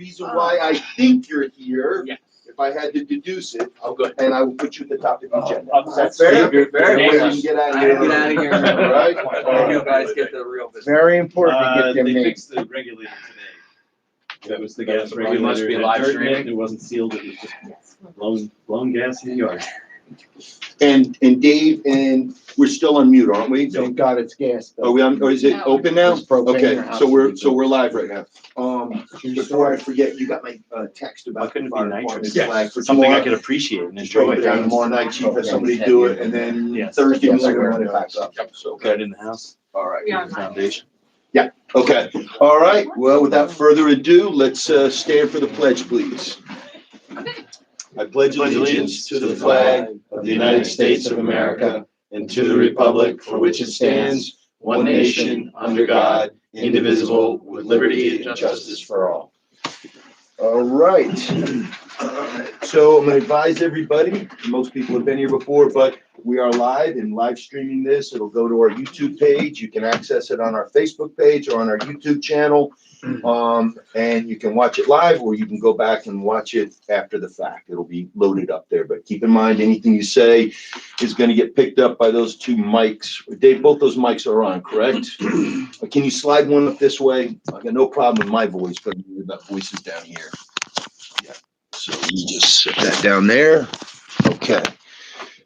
reason why I think you're here. Yes. If I had to deduce it, Oh, good. and I will put you at the top of the agenda. Is that That's fair? fair. That way we Fair. can get out of I here. get out of here. All right? And you guys get the real business. Very important to get them They names. fixed the regulator today. That was the gas We regulator. must be It had live dirt in it, streaming. It wasn't sealed, it was just blown gas in the yard. And Dave, and we're still on mute, aren't we? Thank God it's gas. Are we on, or is it open now? It's propane Okay, or house so we're heat. live right now. Before I forget, you got my text Why about the couldn't it be fire nitrous? department Yeah, flag for Something I tomorrow. could appreciate and Just throw enjoy. it down tomorrow night, chief, have somebody do it, and then Yes. Thursday Yes, morning, sir. run it back up. So, Got it in the house, all right. foundation. Okay, all right, well, without further ado, let's stand for the pledge, please. I pledge allegiance to the flag of the United States of America and to the republic for which it stands, one nation, under God, indivisible, with liberty and justice for all. All right. So I'm gonna advise everybody, most people have been here before, but we are live and live streaming this. It'll go to our YouTube page. You can access it on our Facebook page or on our YouTube channel. And you can watch it live, or you can go back and watch it after the fact. It'll be loaded up there, but keep in mind, anything you say is gonna get picked up by those two mics. Dave, both those mics are on, correct? Can you slide one up this way? I got no problem with my voice, but that voice is down here. Yeah. So you just sit that down there. Okay.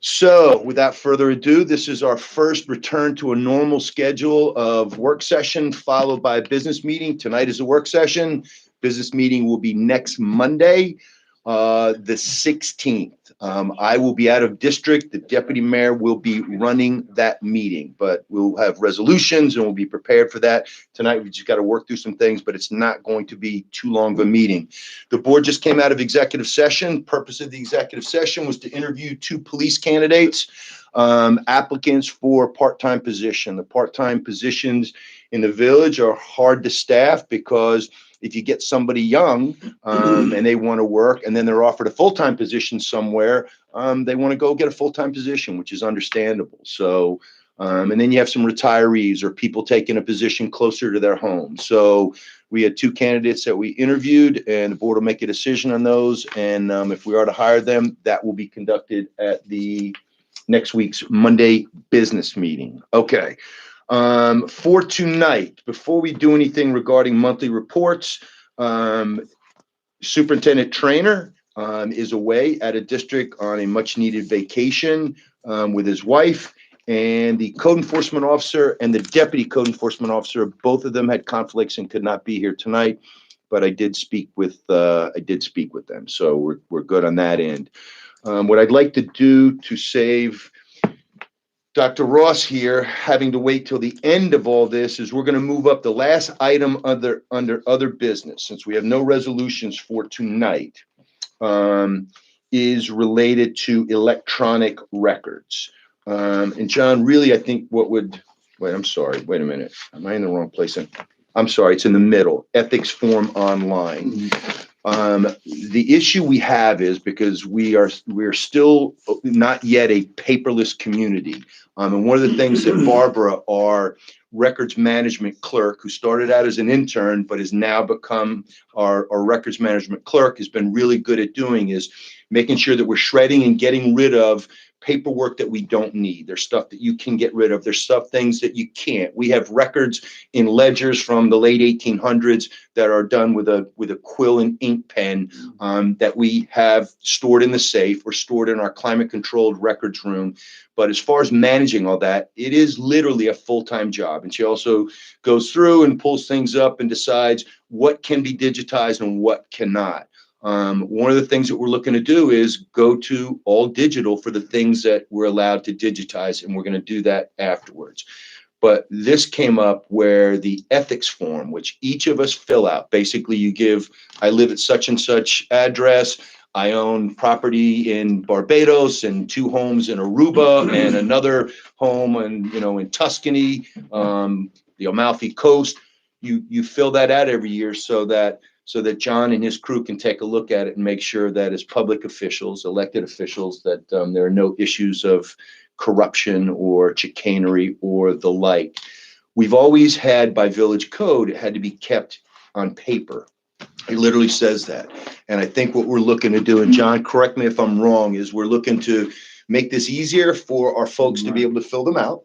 So without further ado, this is our first return to a normal schedule of work session followed by a business meeting. Tonight is a work session. Business meeting will be next Monday, the 16th. I will be out of district. The deputy mayor will be running that meeting, but we'll have resolutions and we'll be prepared for that. Tonight, we just got to work through some things, but it's not going to be too long of a meeting. The board just came out of executive session. Purpose of the executive session was to interview 2 police candidates, applicants for part-time position. The part-time positions in the village are hard to staff because if you get somebody young and they want to work and then they're offered a full-time position somewhere, they want to go get a full-time position, which is understandable. So, and then you have some retirees or people taking a position closer to their home. So we had 2 candidates that we interviewed, and the board will make a decision on those. And if we are to hire them, that will be conducted at the next week's Monday business meeting. Okay. For tonight, before we do anything regarding monthly reports, Superintendent Trainer is away at a district on a much needed vacation with his wife, and the code enforcement officer and the deputy code enforcement officer, both of them had conflicts and could not be here tonight, but I did speak with them, so we're good on that end. What I'd like to do to save Dr. Ross here having to wait till the end of all this is we're going to move up the last item under other business, since we have no resolutions for tonight, is related to electronic records. And John, really, I think I'm sorry, wait a minute. Am I in the wrong place? I'm sorry, it's in the middle, ethics form online. The issue we have is because we're still not yet a paperless community. And one of the things that Barbara, our records management clerk, who started out as an intern, but has now become our records management clerk, has been really good at doing is making sure that we're shredding and getting rid of paperwork that we don't need. There's stuff that you can get rid of. There's things that you can't. We have records in ledgers from the late 1800s that are done with a quill and ink pen that we have stored in the safe or stored in our climate controlled records room. But as far as managing all that, it is literally a full-time job. And she also goes through and pulls things up and decides what can be digitized and what cannot. One of the things that we're looking to do is go to all digital for the things that we're allowed to digitize, and we're going to do that afterwards. But this came up where the ethics form, which each of us fill out, basically you give, I live at such and such address, I own property in Barbados and 2 homes in Aruba and another home in Tuscany, the Amalfi Coast. You fill that out every year so that John and his crew can take a look at it and make sure that as public officials, elected officials, that there are no issues of corruption or chicanery or the like. We've always had, by village code, it had to be kept on paper. It literally says that. And I think what we're looking to do, and John, correct me if I'm wrong, is we're looking to make this easier for our folks to be able to fill them out.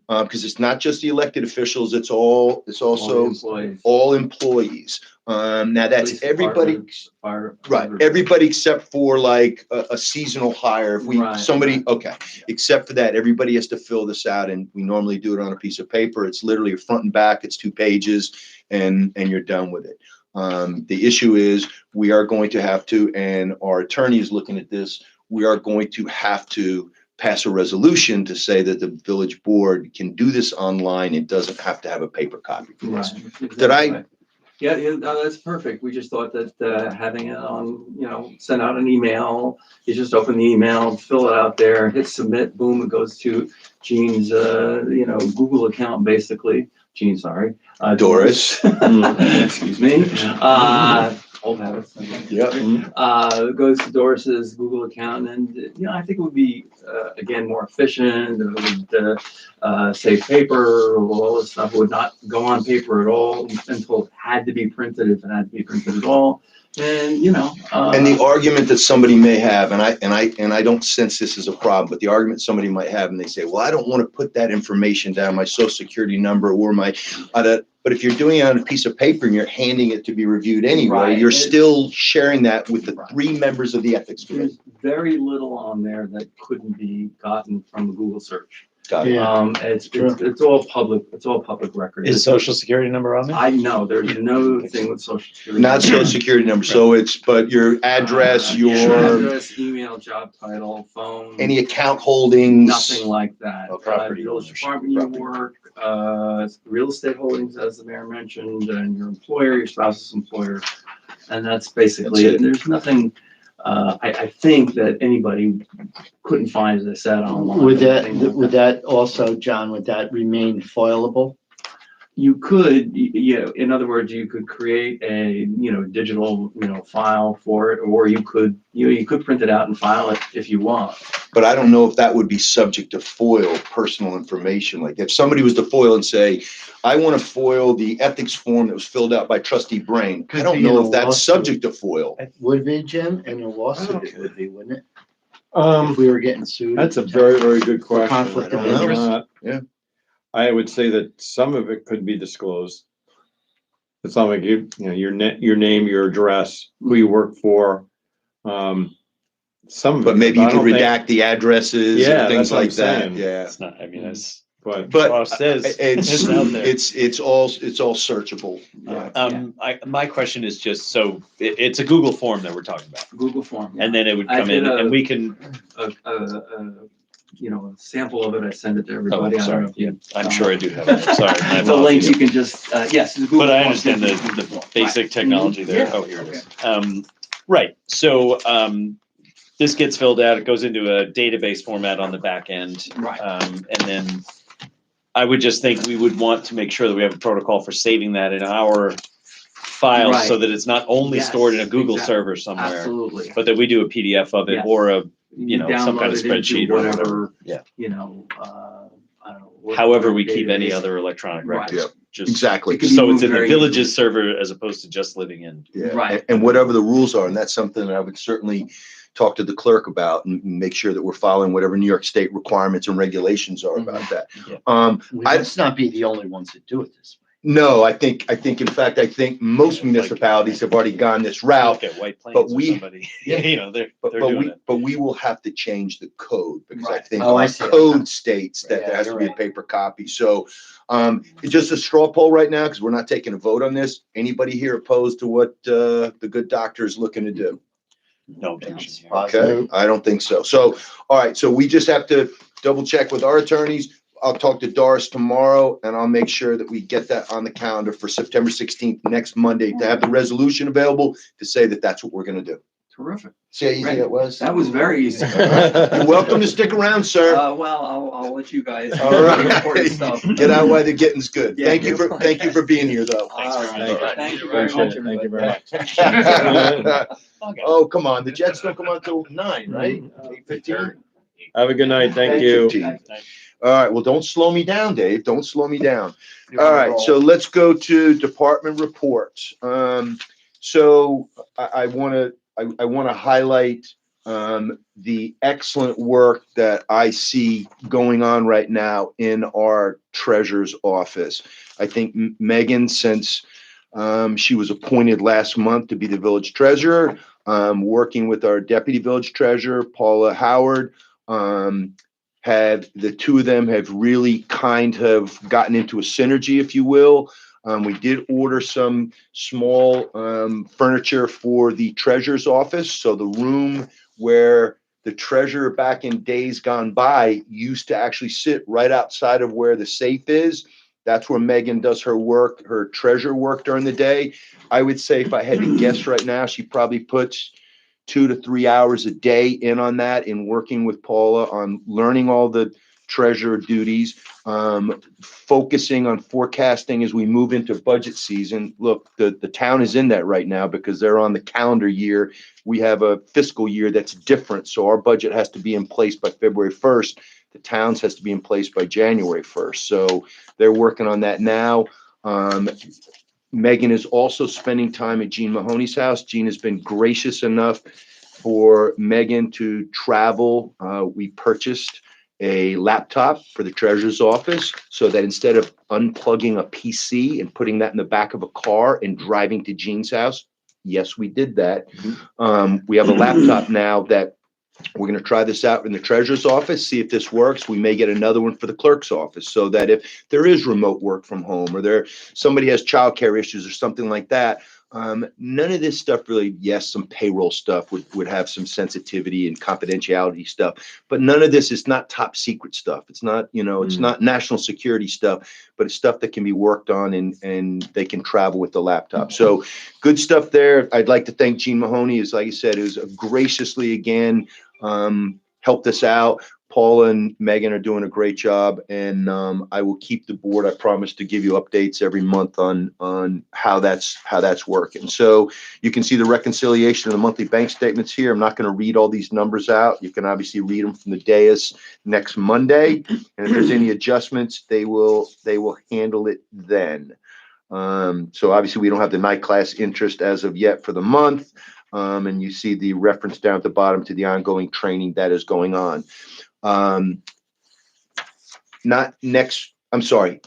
Because it's not just the elected officials, it's also Employees. all employees. Now that's Police everybody, department, fire. right? Everybody except for like a seasonal hire. If Right, somebody, right. okay, except for that, everybody has to fill this out, and we normally do it on a piece of paper. It's literally a front and back. It's 2 pages, and you're done with it. The issue is we are going to have to, and our attorney is looking at this, we are going to have to pass a resolution to say that the village board can do this online. It doesn't have to have a paper copy for this. Right. Did I- Exactly. Yeah, no, that's perfect. We just thought that having it on, send out an email, you just open the email, fill it out there, hit submit, boom, it goes to Gene's, Google account, basically. Gene, sorry. Doris. Excuse me. Old habits. Yep. Goes to Doris's Google account, and I think it would be again more efficient. It would save paper. All this stuff would not go on paper at all until it had to be printed, if it had to be printed at all. And And the argument that somebody may have, and I don't sense this as a problem, but the argument somebody might have, and they say, well, I don't want to put that information down, my social security number or my, but if you're doing it on a piece of paper and you're handing it to be reviewed anyway, Right. you're still sharing that with the 3 members of the ethics committee. there's very little on there that couldn't be gotten from a Google search. Got it. Yeah. It's all public. It's all public record. Is social security number on there? I know there's no thing with social security. Not social security number, so but your address, your, address, email, job title, phone. any account holdings. Nothing like that. Property Village ownership, department you work, real estate holdings, as the mayor mentioned, and your employer, your spouse's employer. And that's basically That's it. it. There's nothing, I think that anybody couldn't find, as I said, online. Would anything like would that also, John, would that remain foilable? You could, in other words, you could create a, digital, file for it, or you could print it out and file it if you want. But I don't know if that would be subject to FOIL personal information. Like if somebody was to FOIL and say, I want to FOIL the ethics form that was filled out by trustee Brain. I Could don't be in know a if that's lawsuit. subject to FOIL. Would be, Jim? In a lawsuit, it would be, wouldn't it? If Um, we were getting sued. that's a very, very good question. conflict of interest. Yeah. I would say that some of it could be disclosed. It's not like your name, your address, who you work for. Some of But it, maybe you I could don't think- redact the addresses Yeah, and things that's what I'm like that. saying. Yeah. It's not, I mean, it's, But law But says it's out there. it's all searchable. Yeah. My question is just, so it's a Google form that we're talking about, Google form. and then it would I come in did and we can, A sample of it, I send it to everybody. I don't know sorry. if you- I'm sure I do have it, sorry. my The links apologies. you can just, yes. it's a Google But I form. understand the basic technology there. Yeah. Oh, here it is. Right, so, this gets filled out, it goes into a database format on the back end. Right. And then I would just think we would want to make sure that we have a protocol for saving that in our file so Right. that it's not only Yes, stored in a Google exactly. server somewhere, Absolutely. but that we do a PDF of it Yes. or a, You some kind of download it into spreadsheet or whatever. Yeah. I don't know. what However we keep any database. other electronic Right. records. Yeah. Just Exactly. It could so be it's in the very village's easily. server as opposed to just living in. Yeah. Right. And whatever the rules are, and that's something that I would certainly talk to the clerk about and make sure that we're following whatever New York State requirements and regulations are about that. Yeah. Let's not be the only ones that do it this way. No, I think in fact, most municipalities have already gone this route. Look at White but Plains or we- somebody, they're But doing we, it. but we will have to change the code because I Right. think Oh, I our see. code states that Yeah, there has to you're be a right. paper copy. So it's just a straw poll right now because we're not taking a vote on this. Anybody here opposed to what the good doctor is looking to do? No objection. Okay, I don't think so. So, all right, so we just have to double check with our attorneys. I'll talk to Doris tomorrow and I'll make sure that we get that on the calendar for September 16th, next Monday, to have the resolution available to say that that's what we're gonna do. Terrific. See how easy Great. that was? That was very easy. You're welcome to stick around, sir. Well, I'll let you guys. All do the right. important stuff. Get out while the getting's good. Yeah, Thank you for being here, though. All right. Thank you. Thank you very much. Appreciate it. Thank you very everybody. much. Oh, come on. The Jets don't come on till 9, right? 8:15? Have a good night. Thank you. 8:15. All right, well, don't slow me down, Dave. Don't slow me down. All right, so let's go to department reports. So I want to highlight the excellent work that I see going on right now in our treasurer's office. I think Megan, since she was appointed last month to be the village treasurer, working with our deputy village treasurer, Paula Howard, have the two of them have really kind of gotten into a synergy, if you will. We did order some small furniture for the treasurer's office. So the room where the treasurer back in days gone by used to actually sit right outside of where the safe is. That's where Megan does her work, her treasure work during the day. I would say if I had to guess right now, she probably puts 2 to 3 hours a day in on that, in working with Paula on learning all the treasurer duties, focusing on forecasting as we move into budget season. Look, the town is in that right now because they're on the calendar year. We have a fiscal year that's different. So our budget has to be in place by February 1st. The town's has to be in place by January 1st. So they're working on that now. Megan is also spending time at Gene Mahoney's house. Gene has been gracious enough for Megan to travel. We purchased a laptop for the treasurer's office so that instead of unplugging a PC and putting that in the back of a car and driving to Gene's house, yes, we did that. We have a laptop now that we're going to try this out in the treasurer's office, see if this works. We may get another one for the clerk's office so that if there is remote work from home or somebody has childcare issues or something like that, none of this stuff really, yes, some payroll stuff would have some sensitivity and confidentiality stuff, but none of this is not top secret stuff. It's not, it's not national security stuff, but it's stuff that can be worked on and they can travel with the laptop. So good stuff there. I'd like to thank Gene Mahoney, as like I said, who's graciously again helped us out. Paula and Megan are doing a great job, and I will keep the board. I promise to give you updates every month on how that's working. So you can see the reconciliation of the monthly bank statements here. I'm not going to read all these numbers out. You can obviously read them from the dais next Monday, and if there's any adjustments, they will handle it then. So obviously we don't have the night class interest as of yet for the month. And you see the reference down at the bottom to the ongoing training that is going on.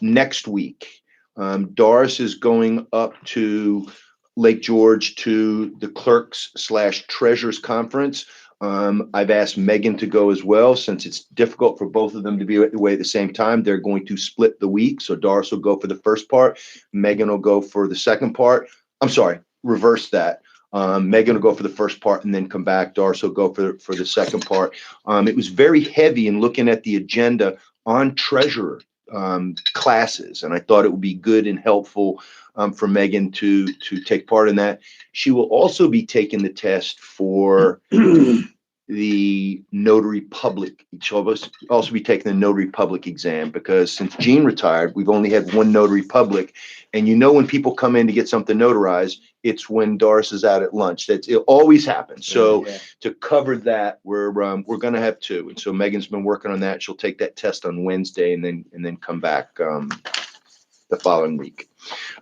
Next week, Doris is going up to Lake George to the clerks/treasurers conference. I've asked Megan to go as well, since it's difficult for both of them to be away at the same time. They're going to split the week. So Doris will go for the first part. Megan will go for the second part. I'm sorry, reverse that. Megan will go for the first part and then come back. Doris will go for the second part. It was very heavy in looking at the agenda on treasurer classes, and I thought it would be good and helpful for Megan to take part in that. She will also be taking the test for the notary public. She'll also be taking the notary public exam, because since Gene retired, we've only had one notary public. And when people come in to get something notarized, it's when Doris is out at lunch. It always happens. So to cover that, we're going to have two. And so Megan's been working on that. She'll take that test on Wednesday and then come back the following week.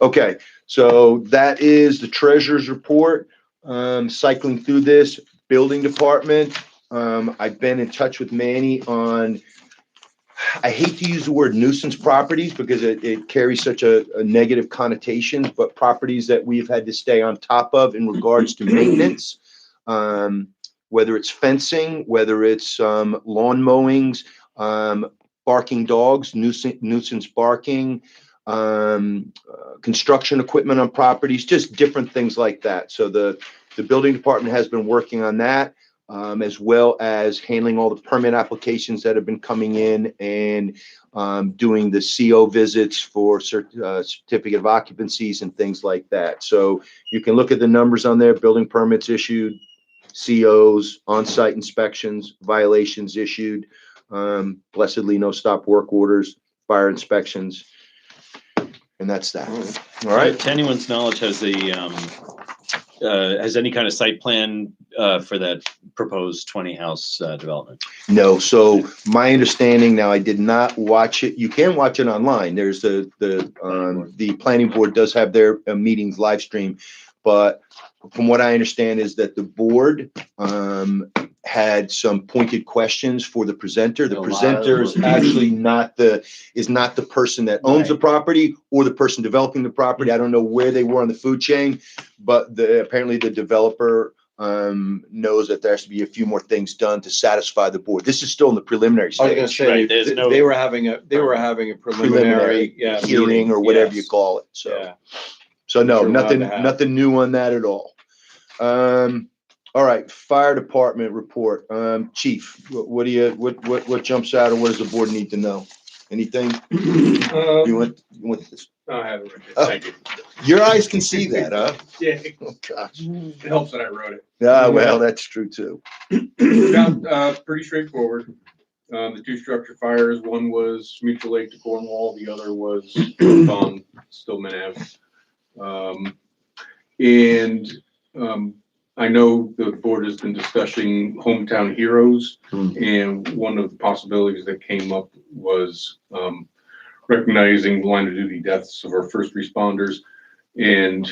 Okay, so that is the treasurer's report. Cycling through this. Building department, I've been in touch with Manny on, I hate to use the word nuisance properties because it carries such a negative connotation, but properties that we've had to stay on top of in regards to maintenance, whether it's fencing, whether it's lawn mowings, barking dogs, nuisance barking, construction equipment on properties, just different things like that. So the building department has been working on that, as well as handling all the permit applications that have been coming in and doing the CO visits for certificate of occupancies and things like that. So you can look at the numbers on there: building permits issued, COs, on-site inspections, violations issued, blessedly no stop work orders, fire inspections, and that's that. All right. To anyone's knowledge, has any kind of site plan for that proposed 20-house development? No. So my understanding, now I did not watch it. You can watch it online. There's the planning board does have their meetings live stream, but from what I understand is that the board, had some pointed questions for the presenter. The A lot presenter of is work. actually not the person that owns the Right. property or the person developing the property. I don't know where they were on the food chain, but apparently the developer knows that there has to be a few more things done to satisfy the board. This is still in the preliminary I was gonna stage, say, Right, there's no- they were having a preliminary, yeah. hearing meeting, or whatever you yes. call it. So, Yeah. so no, Which you're allowed nothing, to have. nothing new on that at all. All right, fire department report. Chief, what jumps out or what does the board need to know? Anything? You want this? I have it right here. Oh. Thank you. Your eyes can see that, huh? Yeah, Oh, gosh. it helps that I wrote it. Ah, well, that's true too. Pretty straightforward. The two structure fires, one was Mutual Lake to Cornwall, the other was on Stillman Ave. I know the board has been discussing hometown heroes, and one of the possibilities that came up was recognizing line of duty deaths of our first responders. And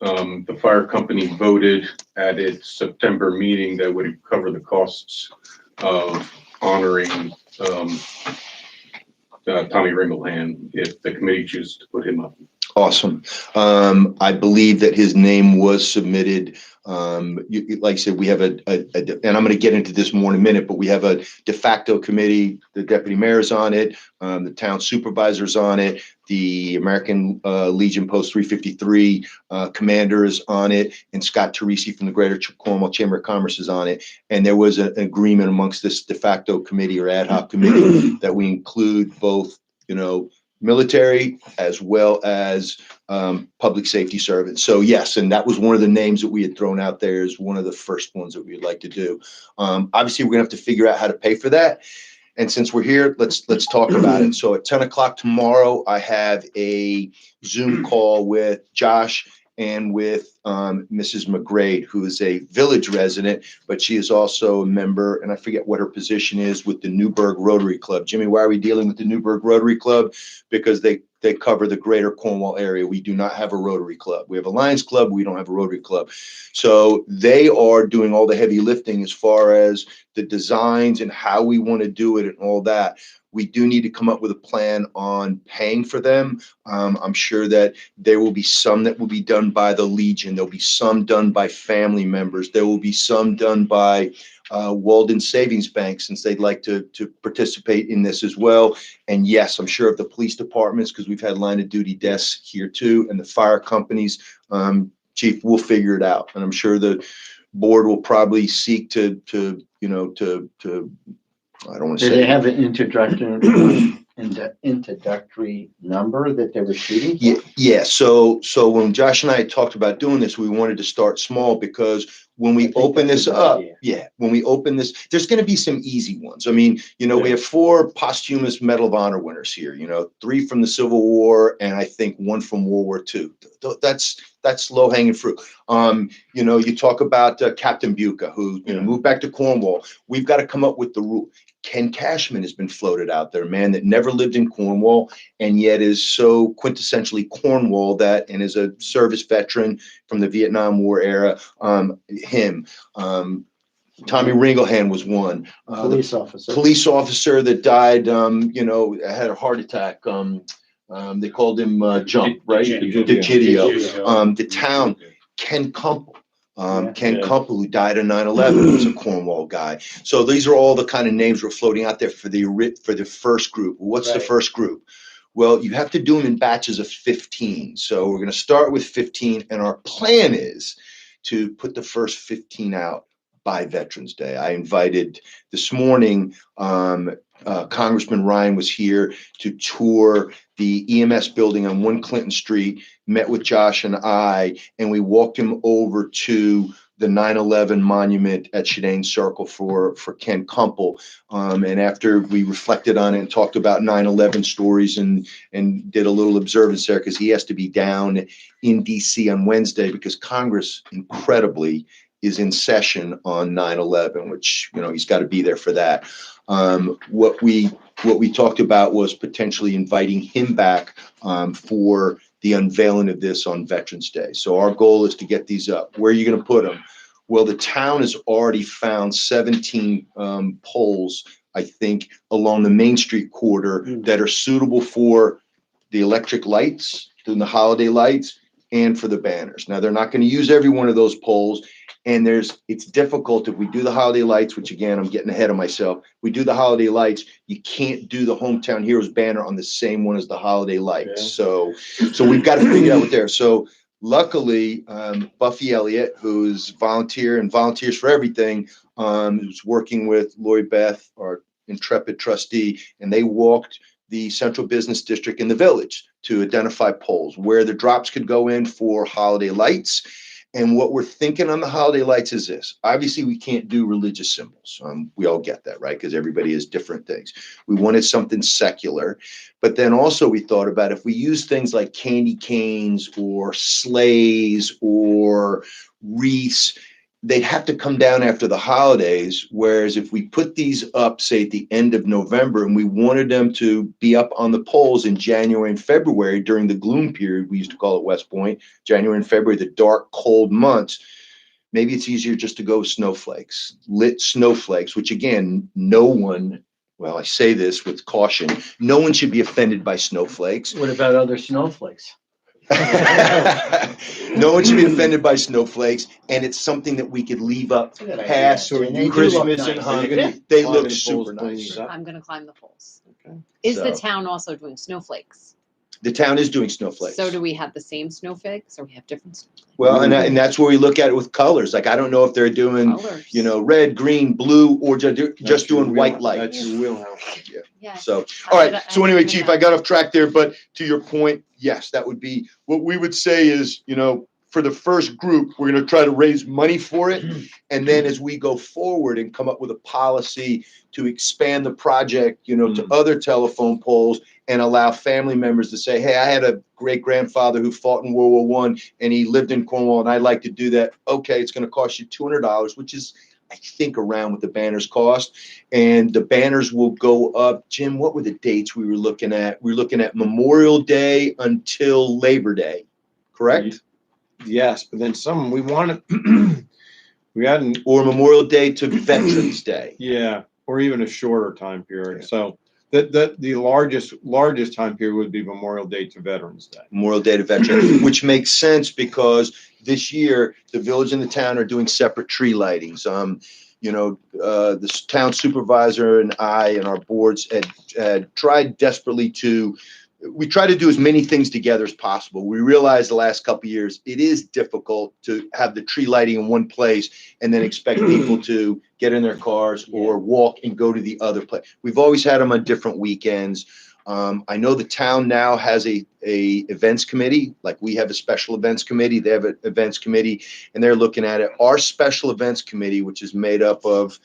the fire company voted at its September meeting that would cover the costs of honoring Tommy Ringlehan if the committee chooses to put him up. Awesome. I believe that his name was submitted. Like I said, we have and I'm going to get into this more in a minute, but we have a de facto committee. The deputy mayor's on it. The town supervisor's on it. The American Legion Post 353 commander is on it, and Scott Teresi from the Greater Cornwall Chamber of Commerce is on it. And there was an agreement amongst this de facto committee or ad hoc committee that we include both, military as well as public safety servants. So yes, and that was one of the names that we had thrown out there as one of the first ones that we'd like to do. Obviously, we're gonna have to figure out how to pay for that. And since we're here, let's talk about it. So at 10 o'clock tomorrow, I have a Zoom call with Josh and with Mrs. McGrade, who is a village resident, but she is also a member, and I forget what her position is, with the Newburgh Rotary Club. Jimmy, why are we dealing with the Newburgh Rotary Club? Because they cover the greater Cornwall area. We do not have a Rotary Club. We have a Lions Club. We don't have a Rotary Club. So they are doing all the heavy lifting as far as the designs and how we want to do it and all that. We do need to come up with a plan on paying for them. I'm sure that there will be some that will be done by the Legion. There'll be some done by family members. There will be some done by Walden Savings Bank, since they'd like to participate in this as well. And yes, I'm sure of the police departments, because we've had line of duty deaths here too, and the fire companies. Chief, we'll figure it out. And I'm sure the board will probably seek to I don't want to Do say. they have an introductory number that they were shooting for? Yeah. So when Josh and I talked about doing this, we wanted to start small, because when I we think open that's this a good up, idea. when we open this, there's going to be some easy ones. I mean, we have 4 posthumous Medal of Honor winners here, 3 from the Civil War, and I think 1 from World War II. That's low hanging fruit. You talk about Captain Buca, who moved back to Cornwall. We've got to come up with the rule. Ken Cashman has been floated out there, a man that never lived in Cornwall and yet is so quintessentially Cornwall and is a service veteran from the Vietnam War era. Tommy Ringlehan was one. Police officer. Police officer that died, had a heart attack. They called him Jump, right? Digidio. The town, Ken Cumple. Yeah. Ken Cumple, who died in 9/11, was a Cornwall guy. So these are all the kind of names we're floating out there for the first group. What's the Right. first group? Well, you have to do them in batches of 15. So we're going to start with 15, and our plan is to put the first 15 out by Veterans Day. I invited this morning, Congressman Ryan was here to tour the EMS building on 1 Clinton Street, met with Josh and I, and we walked him over to the 9/11 monument at Shedane Circle for Ken Cumple. And after we reflected on it and talked about 9/11 stories and did a little observance there, because he has to be down in DC on Wednesday because Congress, incredibly, is in session on 9/11, which, he's got to be there for that. What we talked about was potentially inviting him back for the unveiling of this on Veterans Day. So our goal is to get these up. Where are you going to put them? Well, the town has already found 17 poles, I think, along the Main Street corridor that are suitable for the electric lights, doing the holiday lights, and for the banners. Now, they're not going to use every one of those poles. And it's difficult if we do the holiday lights, which again, I'm getting ahead of myself. We do the holiday lights, you can't do the Hometown Heroes banner on the same one as the holiday lights. Yeah. So we've got to figure out what there. So luckily, Buffy Elliott, who's volunteers for everything, who's working with Lori Beth, our intrepid trustee, and they walked the central business district in the village to identify poles where the drops could go in for holiday lights. And what we're thinking on the holiday lights is this. Obviously, we can't do religious symbols. We all get that, right? Because everybody has different things. We wanted something secular. But then also we thought about if we use things like candy canes or sleighs or wreaths, they'd have to come down after the holidays. Whereas if we put these up, say, at the end of November, and we wanted them to be up on the poles in January and February during the gloom period, we used to call it West Point, January and February, the dark, cold months, maybe it's easier just to go with snowflakes, lit snowflakes, which again, no one, well, I say this with caution, no one should be offended by snowflakes. What about other snowflakes? No one should be offended by snowflakes, and it's something that we could leave up past So And they do Christmas look and nice. Hanukkah. They Climb look the poles, super clean nice. these up. I'm gonna climb the poles. Okay. Is the So- town also doing snowflakes? The town is doing snowflakes. So do we have the same snowflakes or we have different snowflakes? Well, and that's where we look at it with colors. Like, I don't know if they're doing, Colors? red, green, blue, or just That's your doing white wheel- lights. That's your wheelhouse. Yeah. So, I all right. had- So I anyway, had Chief, that. I got off track there, but to your point, yes, that would be what we would say is, for the first group, we're going to try to raise money for it. And then as we go forward and come up with a policy to expand the project, to other telephone poles and allow family members to say, hey, I had a great grandfather who fought in World War I and he lived in Cornwall and I'd like to do that. Okay, it's going to cost you $200, which is, I think, around what the banners cost. And the banners will go up. Jim, what were the dates we were looking at? We were looking at Memorial Day until Labor Day, correct? Yes, but then some, we wanted, we hadn't, Or Memorial Day to Veterans Day. yeah, or even a shorter time period. So the largest time period would be Memorial Day to Veterans Day. Memorial Day to Veterans, which makes sense because this year the village and the town are doing separate tree lightings. The town supervisor and I and our boards had tried desperately to do as many things together as possible. We realized the last couple of years, it is difficult to have the tree lighting in one place and then expect people to get in their cars or walk and go to the other place. We've always had them on different weekends. I know the town now has a events committee, like we have a special events committee. They have an events committee and they're looking at it. Our special events committee, which is made up of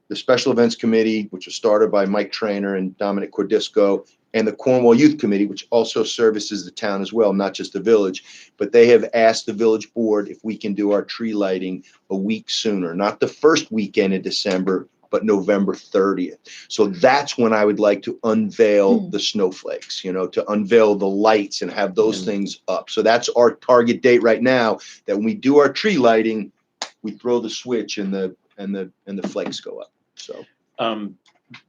the special events committee, which was started by Mike Trainer and Dominic Cordisco, and the Cornwall Youth Committee, which also services the town as well, not just the village. But they have asked the village board if we can do our tree lighting a week sooner, not the first weekend in December, but November 30th. So that's when I would like to unveil the snowflakes, to unveil the lights and have those things up. So that's our target date right now, that when we do our tree lighting, we throw the switch and the flakes go up. So.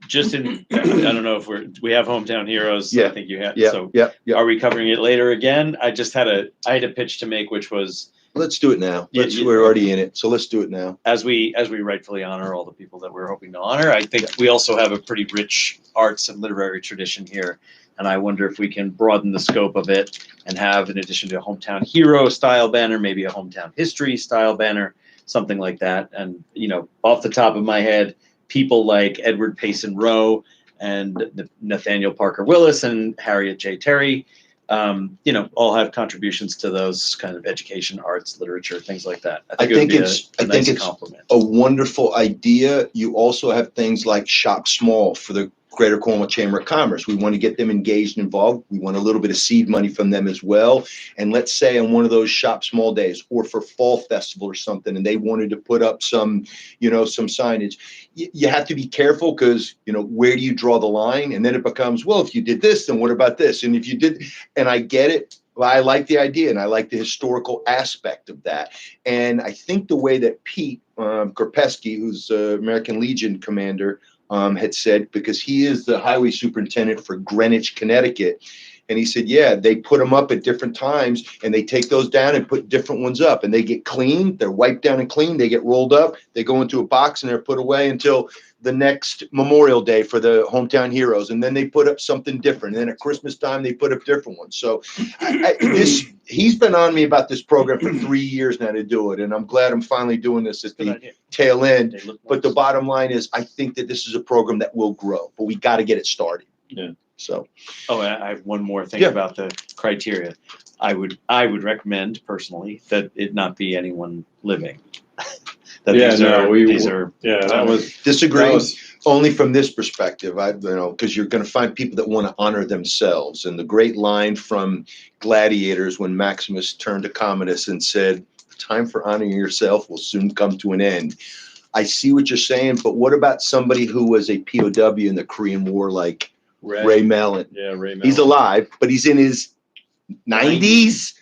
Just in, I don't know if we have Hometown Heroes. Yeah. I think you had. Yeah, So yeah. are we covering it later again? I had a pitch to make, which was Let's do it now. Yeah, We're already in it, so let's do it now. as we rightfully honor all the people that we're hoping to honor. I think we also have a pretty rich arts and literary tradition here. And I wonder if we can broaden the scope of it and have, in addition to a Hometown Hero style banner, maybe a Hometown History style banner, something like that. And, off the top of my head, people like Edward Payson Rowe and Nathaniel Parker Willis and Harriet J. Terry, all have contributions to those kind of education, arts, literature, things like that. I think it would be a nice compliment. A wonderful idea. You also have things like Shop Small for the Greater Cornwall Chamber of Commerce. We want to get them engaged and involved. We want a little bit of seed money from them as well. And let's say on one of those Shop Small days or for Fall Festival or something, and they wanted to put up some signage, you have to be careful because, where do you draw the line? And then it becomes, well, if you did this, then what about this? And if you did, and I get it, Well, I like the idea and I like the historical aspect of that. And I think the way that Pete Korpeski, who's American Legion commander, had said, because he is the highway superintendent for Greenwich, Connecticut. And he said, yeah, they put them up at different times and they take those down and put different ones up and they get cleaned. They're wiped down and cleaned. They get rolled up. They go into a box and they're put away until the next Memorial Day for the hometown heroes. And then they put up something different. And then at Christmas time, they put up different ones. So he's been on me about this program for 3 years now to do it. And I'm glad I'm finally doing this at Good the idea. tail end. They look But the nice. bottom line is, I think that this is a program that will grow, but we got to get it started. Yeah. So, Oh, and I have one more thing Yeah. about the criteria. I would recommend personally that it not be anyone living. That Yeah, these no, are, these are, Yeah, that was, disagree. that was, Only from this perspective, because you're going to find people that want to honor themselves. And the great line from Gladiators when Maximus turned to Commodus and said, "The time for honoring yourself will soon come to an end." I see what you're saying, but what about somebody who was a POW in the Korean War, like Ray Mellon? yeah, Ray He's Mellon. alive, but he's in his 90s.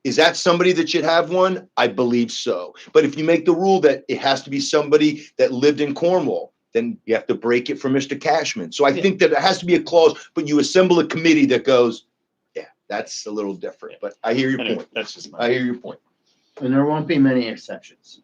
Is that somebody that should have one? I believe so. But if you make the rule that it has to be somebody that lived in Cornwall, then you have to break it for Mr. Cashman. So I think that it has to be a clause, but you assemble a committee that goes, yeah, that's a little different. But I hear your anyway, point. that's just I my, hear your point. And there won't be many exceptions.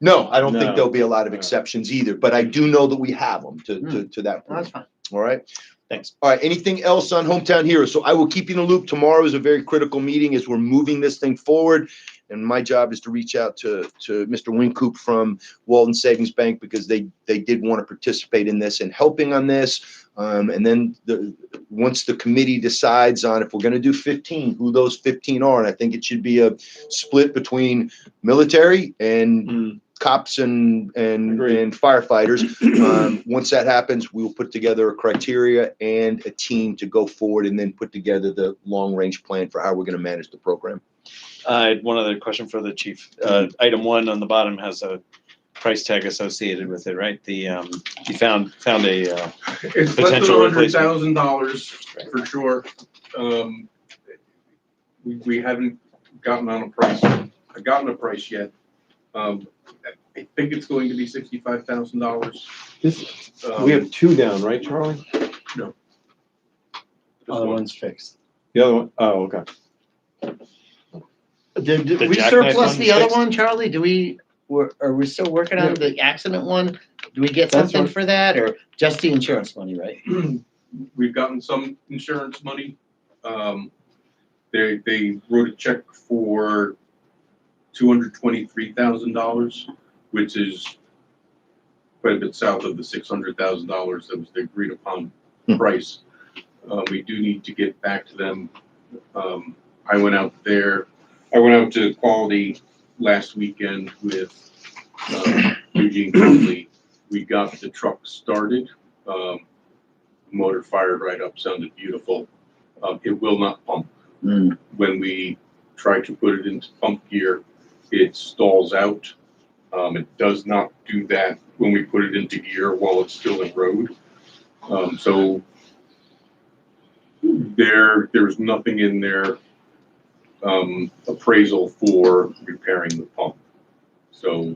No, I don't think No. there'll be a lot of No. exceptions either, but I do know that we have them to that Well, that's point. fine. All right. thanks. All right, anything else on Hometown Heroes? So I will keep you in the loop. Tomorrow is a very critical meeting as we're moving this thing forward. And my job is to reach out to Mr. Wincoop from Walden Savings Bank because they did want to participate in this and helping on this. And then once the committee decides on if we're going to do 15, who those 15 are, and I think it should be a split between military and cops and Agreed. firefighters. Once that happens, we will put together a criteria and a team to go forward and then put together the long range plan for how we're going to manage the program. I had one other question for the chief. Item 1 on the bottom has a price tag associated with it, right? The, you found a, It's less Potential than replacement. $100,000 for sure. We haven't gotten a price yet. I think it's going to be $65,000. This, we have two down, right, Charlie? Other one's fixed. The other one, oh, okay. Did The we jackknife surplus one's the other fixed? one, Charlie? Are we still working on the accident one? Do we get That's something right. for that or just the insurance money, right? We've gotten some insurance money. They wrote a check for $223,000, which is quite a bit south of the $600,000 that was the agreed upon price. We do need to get back to them. I went out to Quality last weekend with Eugene Conley. We got the truck started. Motor fired right up, sounded beautiful. It will not pump. Mm. When we try to put it into pump gear, it stalls out. It does not do that when we put it into gear while it's still in road. So there's nothing in their appraisal for repairing the pump. So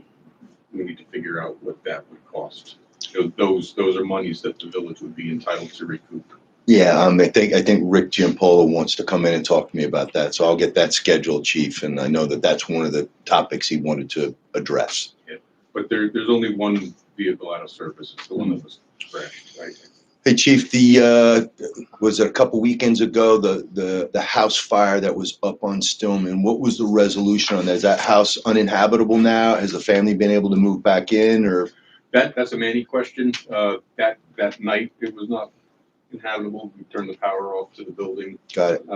we need to figure out what that would cost. So those are monies that the village would be entitled to recoup. Yeah, I think Rick Giampolo wants to come in and talk to me about that. So I'll get that scheduled, Chief. And I know that that's one of the topics he wanted to address. But there's only one vehicle out of service. It's the one that was crashed, right? Hey, Chief, was it a couple weekends ago, the house fire that was up on Stillman? What was the resolution on that? Is that house uninhabitable now? Has the family been able to move back in or? That's a Manny question. That night it was not inhabitable. We turned the power off to the building. Got it.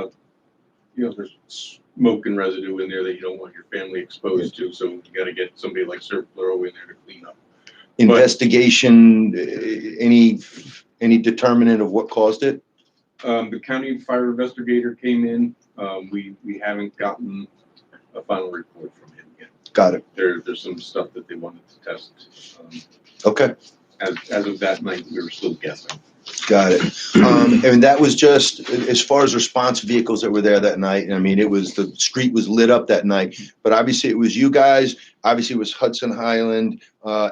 There's smoke and residue in there that you don't want your family exposed to. So you got to get somebody like Sir Floro in there to clean up. Investigation, any determinant of what caused it? The county fire investigator came in. We haven't gotten a final report from him yet. Got it. There's some stuff that they wanted to test. Okay. as of that night, we were still guessing. Got it. And that was just, as far as response vehicles that were there that night, I mean, it was, the street was lit up that night. But obviously it was you guys, obviously it was Hudson Highland,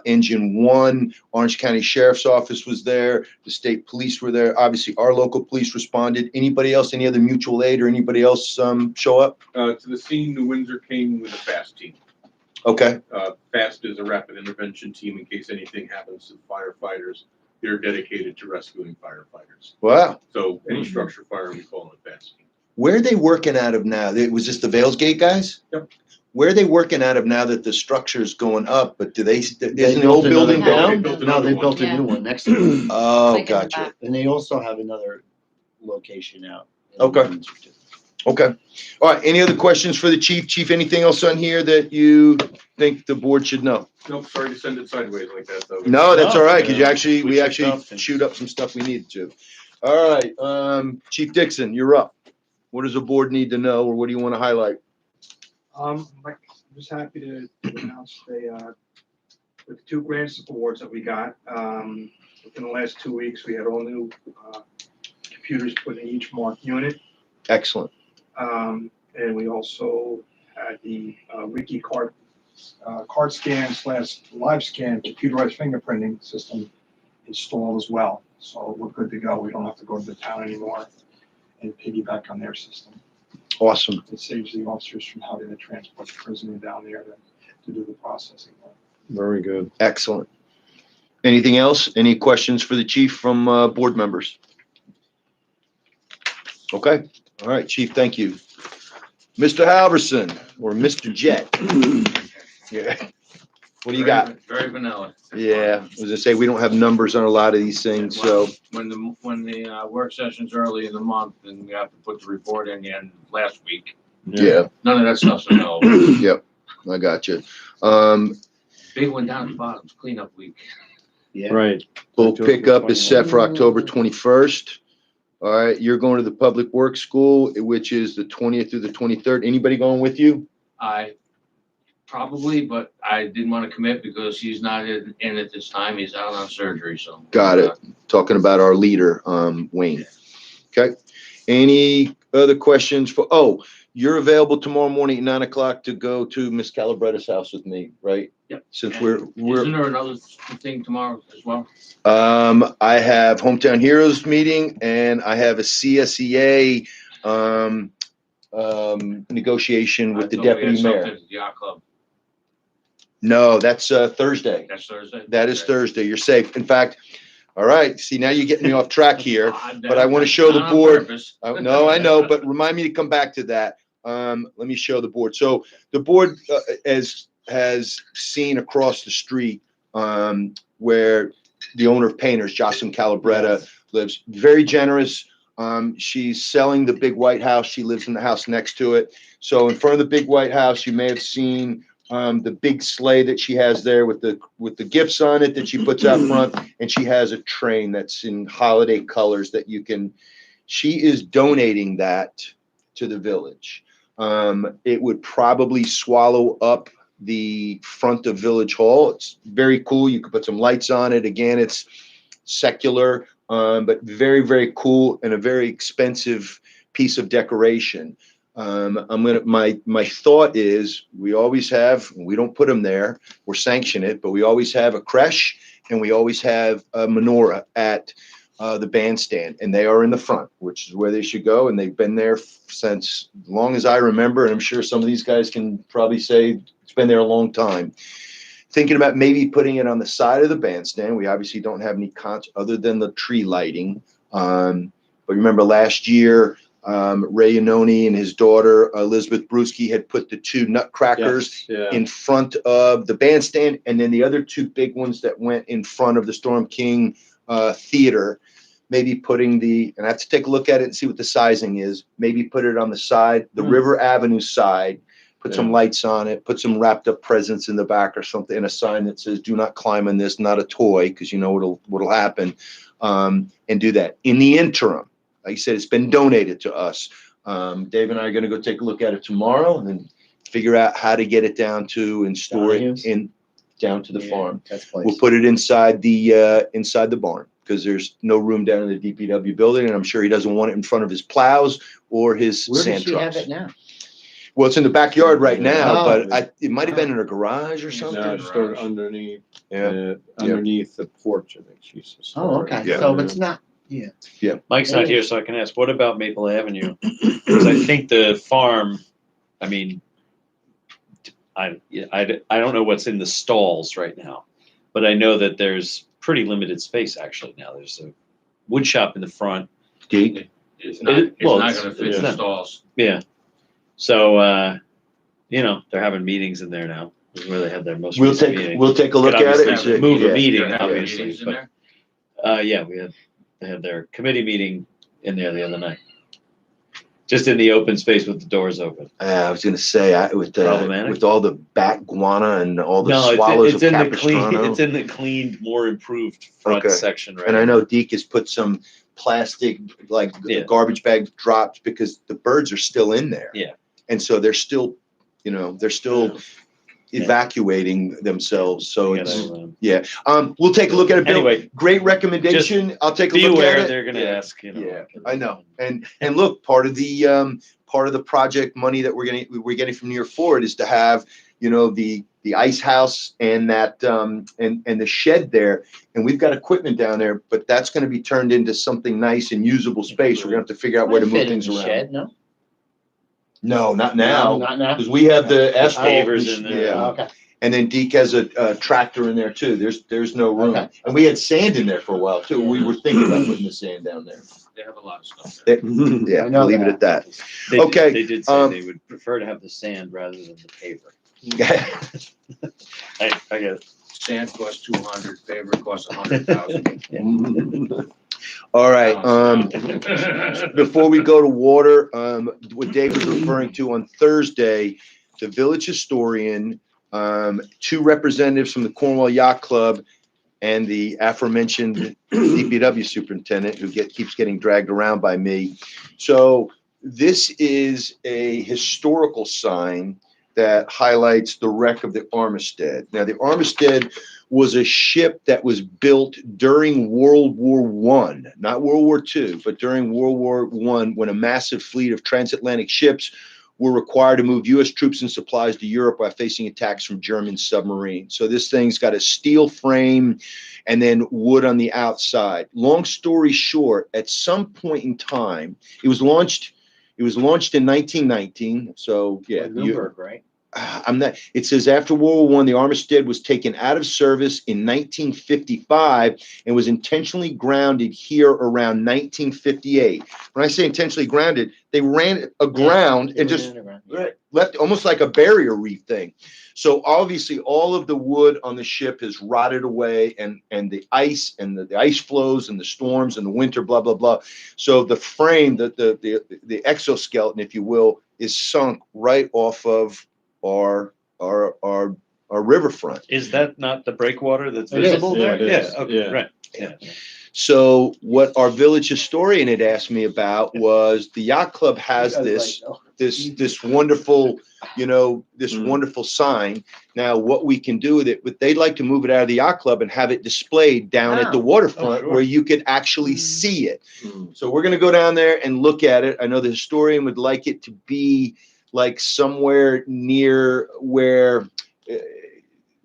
Engine 1, Orange County Sheriff's Office was there, the state police were there, obviously our local police responded. Anybody else, any other mutual aid or anybody else show up? To the scene, New Windsor came with a FAST team. Okay, FAST is a rapid intervention team in case anything happens to firefighters. They're dedicated to rescuing firefighters. wow. So any structure fire, we call it FAST. Where are they working out of now? Was this the Vales Gate guys? Yep. Where are they working out of now that the structure's going up, but They isn't the old built building another- down? built No, they another built a one. new one next to it. Oh, Like in the gotcha. back. And they also have another location out. in Okay. Windsor, too. Okay. All right. Any other questions for the chief? Chief, anything else on here that you think the board should know? Nope, sorry to send it sideways like that, though. No, that's No, all right, because we we checked actually off things. shoot up some stuff we needed to. All right, Chief Dixon, you're up. What does the board need to know, or what do you want to highlight? I'm just happy to announce with the 2 grants awards that we got, within the last 2 weeks, we had all new computers put in each marked unit. Excellent. And we also had the Wiki card scan / live scan computerized fingerprinting system installed as well. So we're good to go. We don't have to go to the town anymore and piggyback on their system. Awesome. It saves the officers from having to transport the prisoner down there to do the processing. Very good. Excellent. Anything else? Any questions for the chief from board members? Okay. All right, Chief, thank you. Mr. Halverson, or Mr. Jet. Yeah. What do you got? Very vanilla. Yeah, I was gonna say, we don't have numbers on a lot of these things, so, When the work session's early in the month and we have to put the report in the end last week, yeah, none of that stuff's available. I got you. Big one down at the bottom, cleanup week. Yeah. Right. Full pickup is set for October 21st. All right, you're going to the Public Works School, which is the 20th through the 23rd. Anybody going with you? I probably, but I didn't want to commit because he's not in at this time. He's out on surgery, so. Got it. Talking about our leader, Wayne. Okay. Any other questions you're available tomorrow morning at 9 o'clock to go to Miss Calabretta's house with me, right? Yep. Since Isn't there another thing tomorrow as well? I have Hometown Heroes meeting and I have a CSEA, negotiation with the I thought we had deputy mayor. something at the yacht club. No, that's Thursday. That's Thursday? That is Okay. Thursday. You're safe. In fact, all right, see, now you're getting me off track here. but I wanna That's show the not on board- purpose. No, I know, but remind me to come back to that. Let me show the board. So the board has seen across the street, where the owner of Painters, Jocelyn Calabretta, lives. Very generous. She's selling the big white house. She lives in the house next to it. So in front of the big white house, you may have seen the big sleigh that she has there with the gifts on it that she puts out front, and she has a train that's in holiday colors that she is donating that to the village. It would probably swallow up the front of Village Hall. It's very cool. You could put some lights on it. Again, it's secular, but very, very cool and a very expensive piece of decoration. My thought is we always have, we don't put them there, we're sanction it, but we always have a creche and we always have a menorah at the bandstand, and they are in the front, which is where they should go. And they've been there since as long as I remember. And I'm sure some of these guys can probably say it's been there a long time. Thinking about maybe putting it on the side of the bandstand. We obviously don't have any cons other than the tree lighting. But remember last year, Ray Iannone and his daughter, Elizabeth Brewski, had put the 2 nutcrackers Yeah. in front of the bandstand. And then the other 2 big ones that went in front of the Storm King theater, maybe putting and I have to take a look at it and see what the sizing is. Maybe put it on the side, the River Avenue side, put some lights on it, put some wrapped up presents in the back or something, and a sign that says, "Do not climb on this, not a toy," because you know what'll happen, and do that. In the interim, like I said, it's been donated to us. Dave and I are going to go take a look at it tomorrow and then figure out how to get it down to and store it Donahue's? in. down to the Yeah, farm. That's We'll place. put it inside the barn, because there's no room down in the DPW building, and I'm sure he doesn't want it in front of his plows or his Where does sand she have trucks. it now? Well, it's in the backyard right now, Oh. but it might have been in a garage or something. No, it's stored underneath, Yeah. underneath the porch, I think she says. Oh, okay, Yeah. so it's not, Mike's not here, so I can ask, what about Maple Avenue? Because I think the farm, I mean, I don't know what's in the stalls right now, but I know that there's pretty limited space actually now. There's a wood shop in the front. Geek. It's not, It- it's well, not it's- gonna fit it's the not. stalls. Yeah. So, they're having meetings in there now, is where they had their most recent meeting. We'll take a look Could at it. and obviously see- move a yeah. meeting, You're having obviously, meetings in but, there? they had their committee meeting in there the other night. Just in the open space with the doors open. I was gonna say, Problematic? with all the bat guana and all the No, swallows of it's in the clean, Capistrano. it's in the cleaned, more improved front Okay. section, right? And I know Deke has put some plastic, like Yeah. garbage bag drops, because the birds are still in there. Yeah. And so they're still, evacuating themselves, so We it's, gotta, we'll take a look at it, Bill. Anyway, Great recommendation, I'll take a be look at aware, it. they're gonna Yeah. ask, Yeah, I know. And look, part of the project money that we're getting from Near Forward is to have, the ice house and that, and the shed there. And we've got equipment down there, but that's gonna be turned into something nice and usable space. We're gonna have to figure out where to might move fit in things the around. shed, no? No, not No, now, Not now? because we have the asphalt. Pavers in there. Yeah. Okay. And then Deke has a tractor in there too. There's no room. Okay. And we had sand in there for a while too. We were thinking about putting the sand down there. They have a lot of stuff there. Yeah, I know we'll leave it at that. Okay, They did say um, they would prefer to have the sand rather than the paver. I get it. Sand costs 200, paver costs 100,000. All right, before we go to water, what Dave was referring to on Thursday, the village historian, two representatives from the Cornwall Yacht Club, and the aforementioned DPW superintendent who keeps getting dragged around by me. So this is a historical sign that highlights the wreck of the Armistead. Now, the Armistead was a ship that was built during World War I, not World War II, but during World War I, when a massive fleet of transatlantic ships were required to move U.S. troops and supplies to Europe while facing attacks from German submarines. So this thing's got a steel frame and then wood on the outside. Long story short, at some point in time, it was launched in 1919. So yeah, Newburgh, right? it says after World War I, the Armistead was taken out of service in 1955 and was intentionally grounded here around 1958. When I say intentionally grounded, they ran aground and just left almost like a barrier reef thing. So obviously all of the wood on the ship has rotted away, and the ice and the ice flows and the storms and the winter, blah, blah, blah. So the frame, the exoskeleton, if you will, is sunk right off of our riverfront. Is that not the breakwater that's It is. visible Yeah, there? it is. Yeah, okay, Yeah. right, yeah. So what our village historian had asked me about was the yacht club has this wonderful, wonderful sign. Now, what we can do with it, but they'd like to move it out of the yacht club and have it displayed down at the waterfront sure. where you could actually see it. So we're gonna go down there and look at it. I know the historian would like it to be like somewhere near where,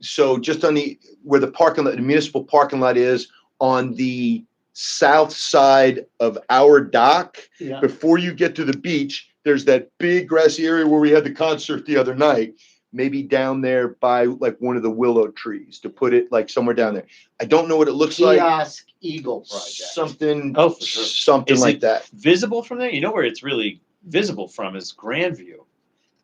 so just on where the parking lot, the municipal parking lot is, on the south side of our dock. Yeah. Before you get to the beach, there's that big grassy area where we had the concert the other night. Maybe down there by like one of the willow trees, to put it like somewhere down there. I don't know what it looks like. Kiosk Eagle Project. Something, Oh, for sure. something Is like it that. visible from there? You know where it's really visible from is Grandview.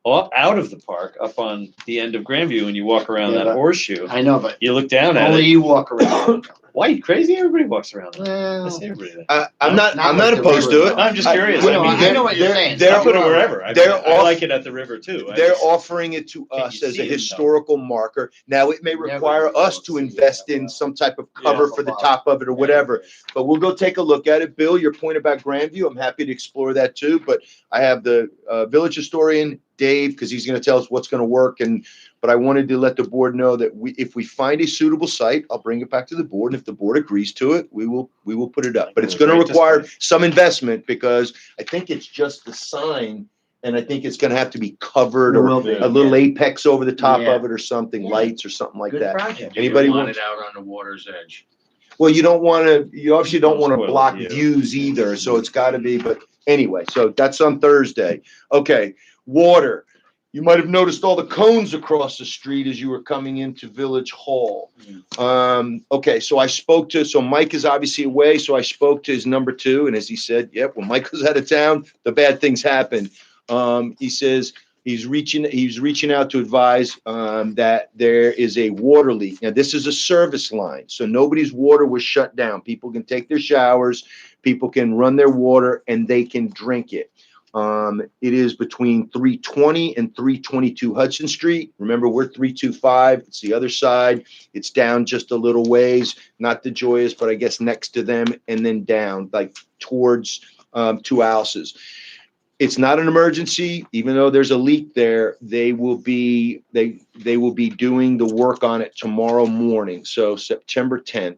Out of the park, up on the end of Grandview, and you walk around Yeah, that but- horseshoe. I know, but You look down at only it. you walk around. Why, you crazy? Everybody walks around there. I Well, see everybody there. I'm not Not like the opposed to river, it. though. I'm just curious. I I know- mean, I know what you're saying. they're- I put it wherever. I they're like it at the river too. I They're just- offering it to Can us you as see a it, though? historical marker. Now, it may Never require really us see to it invest that in well. some type of cover for the top of it or whatever, but we'll go take a look at it. Bill, your point about Grandview, I'm happy to explore that too, but I have the village historian, Dave, because he's going to tell us what's going to work, but but I wanted to let the board know that if we find a suitable site, I'll bring it back to the board. And if the board agrees to it, we will put it up. But it's going to Great require display. some investment because I think it's just the sign. And I think it's going to have to be covered It or will be, a little apex over the top Yeah. of it or something, Yeah. lights or something like Good that. project. You Anybody want want- it out on the water's edge. Well, you obviously don't want to Spoil the block view. views either, so it's got to be, but anyway, so that's on Thursday. Okay, water. You might have noticed all the cones across the street as you were coming into Village Hall. Okay, so Mike is obviously away, so I spoke to his number 2, and as he said, yep, when Mike was out of town, the bad things happen. He says he's reaching out to advise that there is a water leak. Now, this is a service line, so nobody's water was shut down. People can take their showers, people can run their water, and they can drink it. It is between 320 and 322 Hudson Street. Remember, we're 325. It's the other side. It's down just a little ways, not the Joyous, but I guess next to them, and then down like towards 2 houses. It's not an emergency, even though there's a leak there. They will be doing the work on it tomorrow morning. So September 10th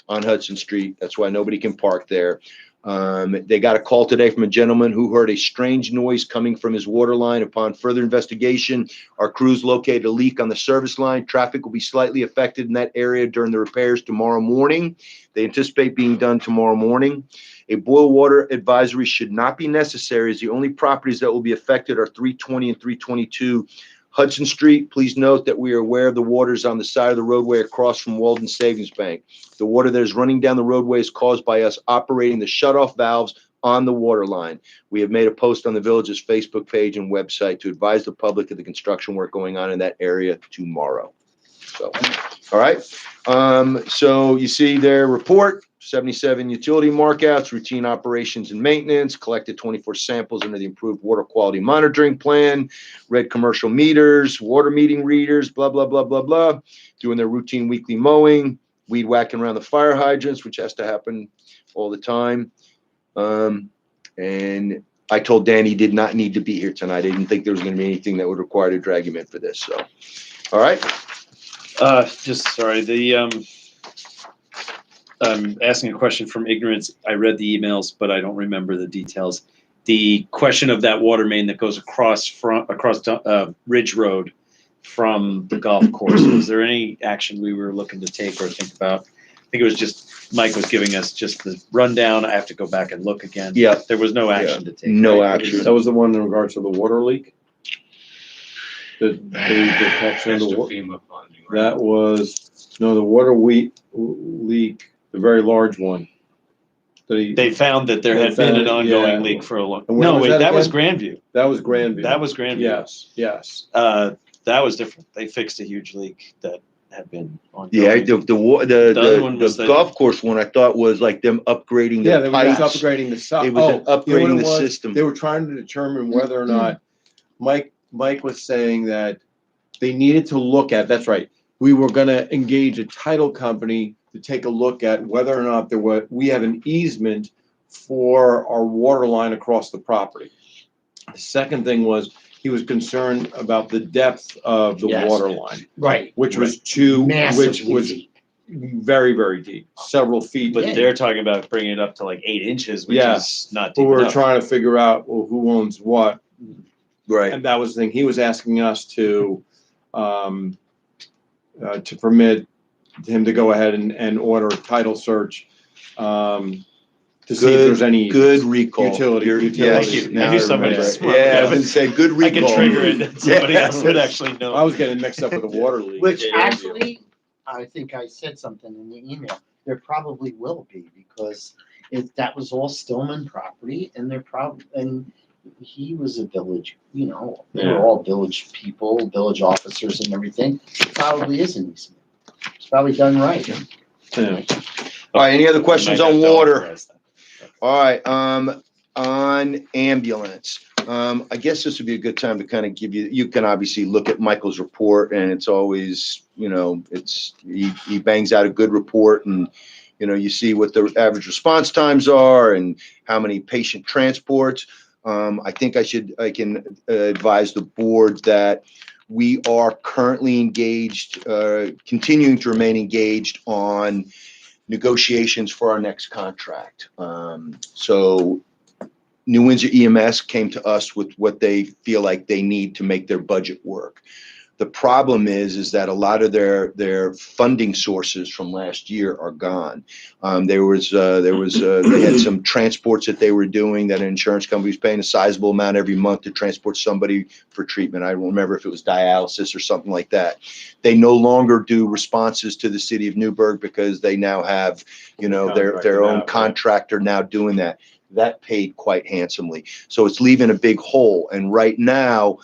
on Hudson Street. That's why nobody can park there. They got a call today from a gentleman who heard a strange noise coming from his water line. Upon further investigation, our crews located a leak on the service line. Traffic will be slightly affected in that area during the repairs tomorrow morning. They anticipate being done tomorrow morning. A boil water advisory should not be necessary, as the only properties that will be affected are 320 and 322 Hudson Street. Please note that we are aware of the waters on the side of the roadway across from Walden Savings Bank. The water that is running down the roadway is caused by us operating the shutoff valves on the water line. We have made a post on the village's Facebook page and website to advise the public of the construction work going on in that area tomorrow. So, all right. So you see their report, 77 utility markouts, routine operations and maintenance, collected 24 samples under the improved water quality monitoring plan, read commercial meters, water meeting readers, blah, blah, blah, blah, blah, doing their routine weekly mowing, weed whacking around the fire hydrants, which has to happen all the time. And I told Dan he did not need to be here tonight. I didn't think there was going to be anything that would require to drag him in for this. So, all right. Just sorry, I'm asking a question from ignorance. I read the emails, but I don't remember the details. The question of that water main that goes across Ridge Road from the golf course. Was there any action we were looking to take or think about? I think it was just Mike was giving us just the rundown. I have to go back and look again. Yeah. There was no action to take. No right? action. That was the one in regards to the water leak? The detection of That's the the water. FEMA funding, right? That was, no, the water leak, the very large one. They found that there They had been an found- ongoing yeah. leak for a long. And where No, was wait, that that was again? Grandview. That was Grandview. That was Grandview. Yes. That was different. They fixed a huge leak that had been ongoing. Yeah, The other one was the the- golf course one, I thought was like them upgrading Yeah, the they were just pipes. upgrading the stuff. It was an upgrading the system. They were trying to determine whether or not, Mike was saying that they needed to look at, that's right, we were gonna engage a title company to take a look at whether or not we have an easement for our water line across the property. The second thing was, he was concerned about the depth of the Yes. water line, Right. which was which was very, very deep, several feet. But deep. they're talking about bringing it up to like 8 inches, which Yeah. is not But deep we're enough. trying to figure out, well, who owns what. Right. And that was the thing, he was asking us to permit him to go ahead and order a title search, to see if there's any. Good recall. utility- You're- utility. yes, Thank you. now I knew I somebody remember. was smart. Yeah, I Yeah, was gonna say, good I recall. could trigger it, and somebody Yeah. else would actually know. I was getting mixed up with the water leak. Which Yeah. actually, I think I said something in the email, there probably will be, because that was all Stillman property, and and he was a village, they Yeah. were all village people, village officers and everything. Probably is an easement. It's probably done right. Yeah. All right, any other questions Might on have to water? authorize that. All right, on ambulance. I guess this would be a good time to kind of give you can obviously look at Michael's report, and it's always, he bangs out a good report, and, you see what the average response times are and how many patient transports. I think I can advise the board that we are currently engaged, continuing to remain engaged on negotiations for our next contract. So New Windsor EMS came to us with what they feel like they need to make their budget work. The problem is that a lot of their funding sources from last year are gone. They had some transports that they were doing that an insurance company was paying a sizable amount every month to transport somebody for treatment. I don't remember if it was dialysis or something like that. They no longer do responses to the city of Newburgh because they now have, their own contractor now doing that. That paid quite handsomely. So it's leaving a big hole. And right now,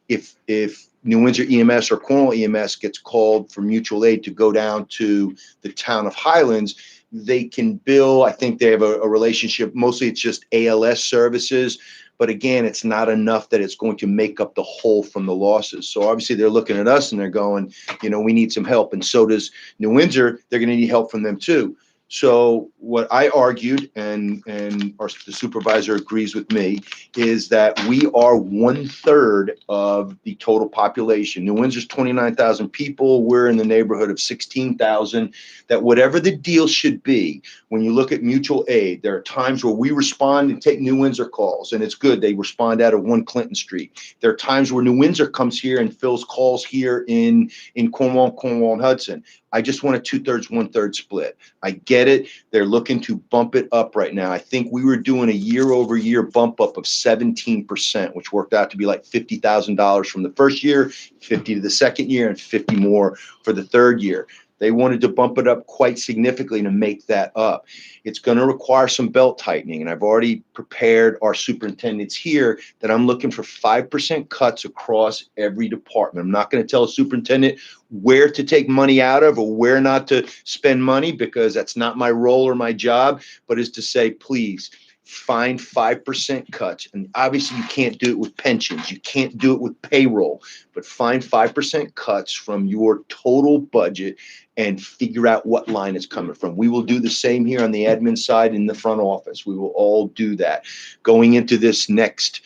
if New Windsor EMS or Cornwall EMS gets called for mutual aid to go down to the town of Highlands, they can bill. I think they have a relationship. Mostly it's just ALS services. But again, it's not enough that it's going to make up the hole from the losses. So obviously they're looking at us and they're going, we need some help. And so does New Windsor. They're going to need help from them too. So what I argued, and the supervisor agrees with me, is that we are 1/3 of the total population. New Windsor's 29,000 people. We're in the neighborhood of 16,000. That whatever the deal should be, when you look at mutual aid, there are times where we respond and take New Windsor calls, and it's good. They respond out of 1 Clinton Street. There are times where New Windsor comes here and fills calls here in Cornwall and Hudson. I just want a 2/3, 1/3 split. I get it. They're looking to bump it up right now. I think we were doing a year-over-year bump up of 17%, which worked out to be like $50,000 from the first year, 50 to the second year, and 50 more for the third year. They wanted to bump it up quite significantly to make that up. It's going to require some belt tightening, and I've already prepared our superintendents here that I'm looking for 5% cuts across every department. I'm not going to tell a superintendent where to take money out of or where not to spend money because that's not my role or my job, but is to say, please, find 5% cuts. And obviously you can't do it with pensions. You can't do it with payroll, but find 5% cuts from your total budget and figure out what line it's coming from. We will do the same here on the admin side in the front office. We will all do that going into this next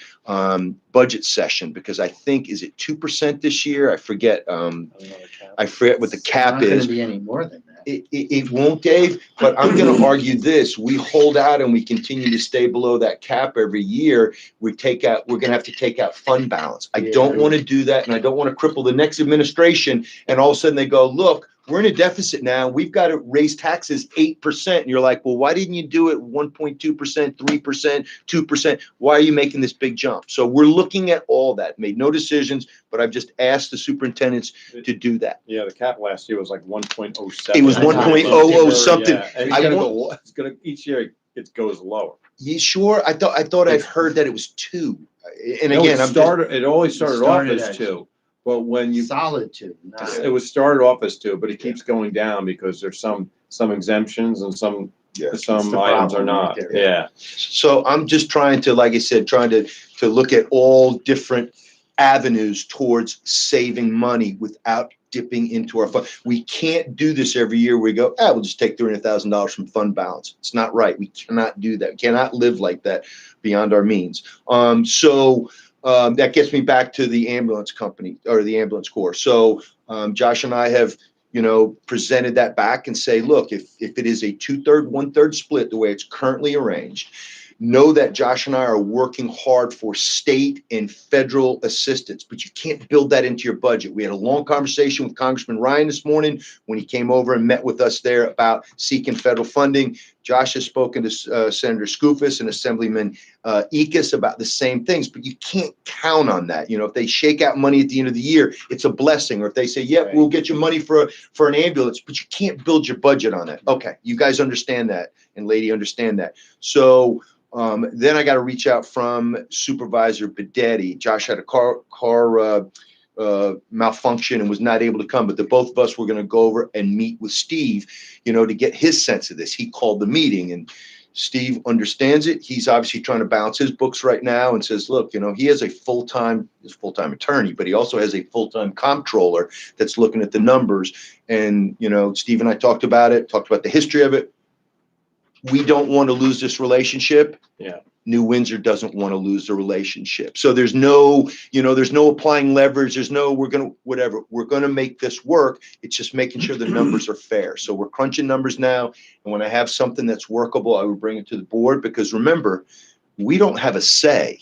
budget session, because I think, is it 2% this year? I forget. I forget what the cap It's not is. gonna be any more than that. It won't, Dave, but I'm going to argue this. We hold out and we continue to stay below that cap every year. We're going to have to take out fund balance. I don't want to do that, and I don't want to cripple the next administration. And all of a sudden they go, look, we're in a deficit now. We've got to raise taxes 8%. And you're like, well, why didn't you do it 1.2%, 3%, 2%? Why are you making this big jump? So we're looking at all that, made no decisions, but I've just asked the superintendents to do that. Yeah, the cap last year was like 1.07. It was 1.00 something. Yeah, and it's gonna each year it goes lower. You sure? I thought I've heard that it was 2. And No, again, it always started off started as as 2, but when you Solid two, not. it was started off as 2, but it keeps going down because there's some exemptions and some That's items the are problem not. right there. Yeah. so I'm just trying to, like I said, trying to look at all different avenues towards saving money without dipping into our fund. We can't do this every year. We go, we'll just take $300,000 from fund balance. It's not right. We cannot do that. We cannot live like that beyond our means. That gets me back to the ambulance company or the ambulance corps. So Josh and I have, presented that back and say, look, if it is a 2/3, 1/3 split, the way it's currently arranged, know that Josh and I are working hard for state and federal assistance, but you can't build that into your budget. We had a long conversation with Congressman Ryan this morning when he came over and met with us there about seeking federal funding. Josh has spoken to Senator Skoufis and Assemblyman Ekus about the same things, but you can't count on that. If they shake out money at the end of the year, it's a blessing. Or if they say, yep, we'll get you money for an ambulance, but you can't build your budget on it. Okay, you guys understand that, and lady understand that. So then I got to reach out from Supervisor Bedetti. Josh had a car malfunction and was not able to come, but the both of us were going to go over and meet with Steve, to get his sense of this. He called the meeting, and Steve understands it. He's obviously trying to balance his books right now and says, look, he has a full-time attorney, but he also has a full-time comptroller that's looking at the numbers. And, Steve and I talked about the history of it. we don't want to lose this relationship. Yeah. New Windsor doesn't want to lose the relationship. So there's no, there's no applying leverage. There's no, whatever. We're going to make this work. It's just making sure the numbers are fair. So we're crunching numbers now. And when I have something that's workable, I will bring it to the board, because remember, we don't have a say.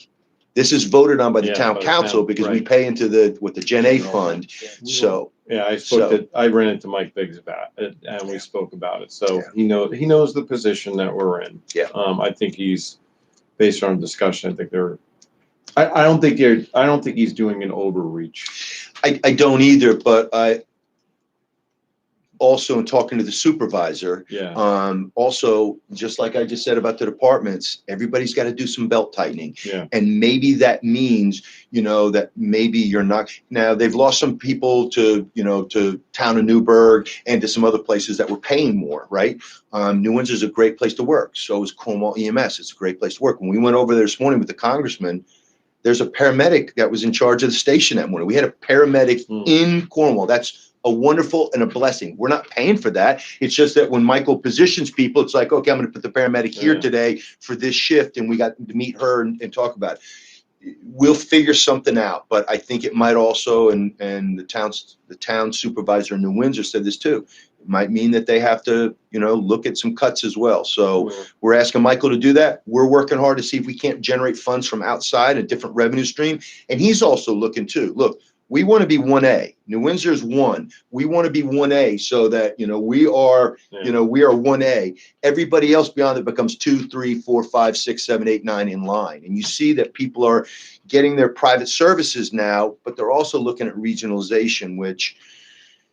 This is voted on by the Yeah, town by the council town, because we right. pay into the Gen A fund. So, Yeah, So- I ran into Mike Biggs about it, and we spoke about it. So Yeah. he knows the position that we're in. Yeah. I think he's, based on discussion, I think I don't think he's doing an overreach. I don't either, but I also, in talking to the supervisor, Yeah. also, just like I just said about the departments, everybody's got to do some belt tightening. Yeah. And maybe that means, that maybe you're not, now they've lost some people to, to town of Newburgh and to some other places that were paying more, right? New Windsor's a great place to work. So is Cornwall EMS. It's a great place to work. When we went over there this morning with the congressman, there's a paramedic that was in charge of the station that morning. We had a paramedic in Cornwall. That's a wonderful and a blessing. We're not paying for that. It's just that when Michael positions people, it's like, okay, I'm going to put the paramedic here Yeah. today for this shift, and we got to meet her and talk about it. We'll figure something out, but I think it might also, and the town supervisor in New Windsor said this too, it might mean that they have to, look at some cuts as well. So we're asking Michael to do that. We're working hard to see if we can't generate funds from outside, a different revenue stream. And he's also looking too. Look, we want to be 1A. New Windsor's 1. We want to be 1A so that, we are, we are 1A. Everybody else beyond it becomes 2, 3, 4, 5, 6, 7, 8, 9 in line. And you see that people are getting their private services now, but they're also looking at regionalization, which,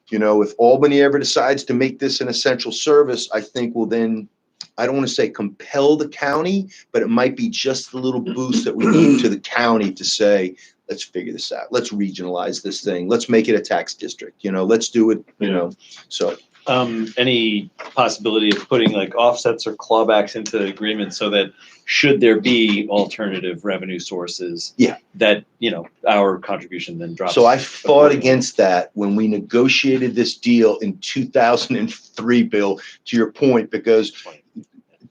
if Albany ever decides to make this an essential service, I think will then, I don't want to say compel the county, but it might be just the little boost that we need to the county to say, let's figure this out. Let's regionalize this thing. Let's make it a tax district. Let's do it, so. Any possibility of putting like offsets or clawbacks into the agreement so that should there be alternative revenue sources? Yeah. That, our contribution then drops. So I fought against that when we negotiated this deal in 2003, Bill, to your point, because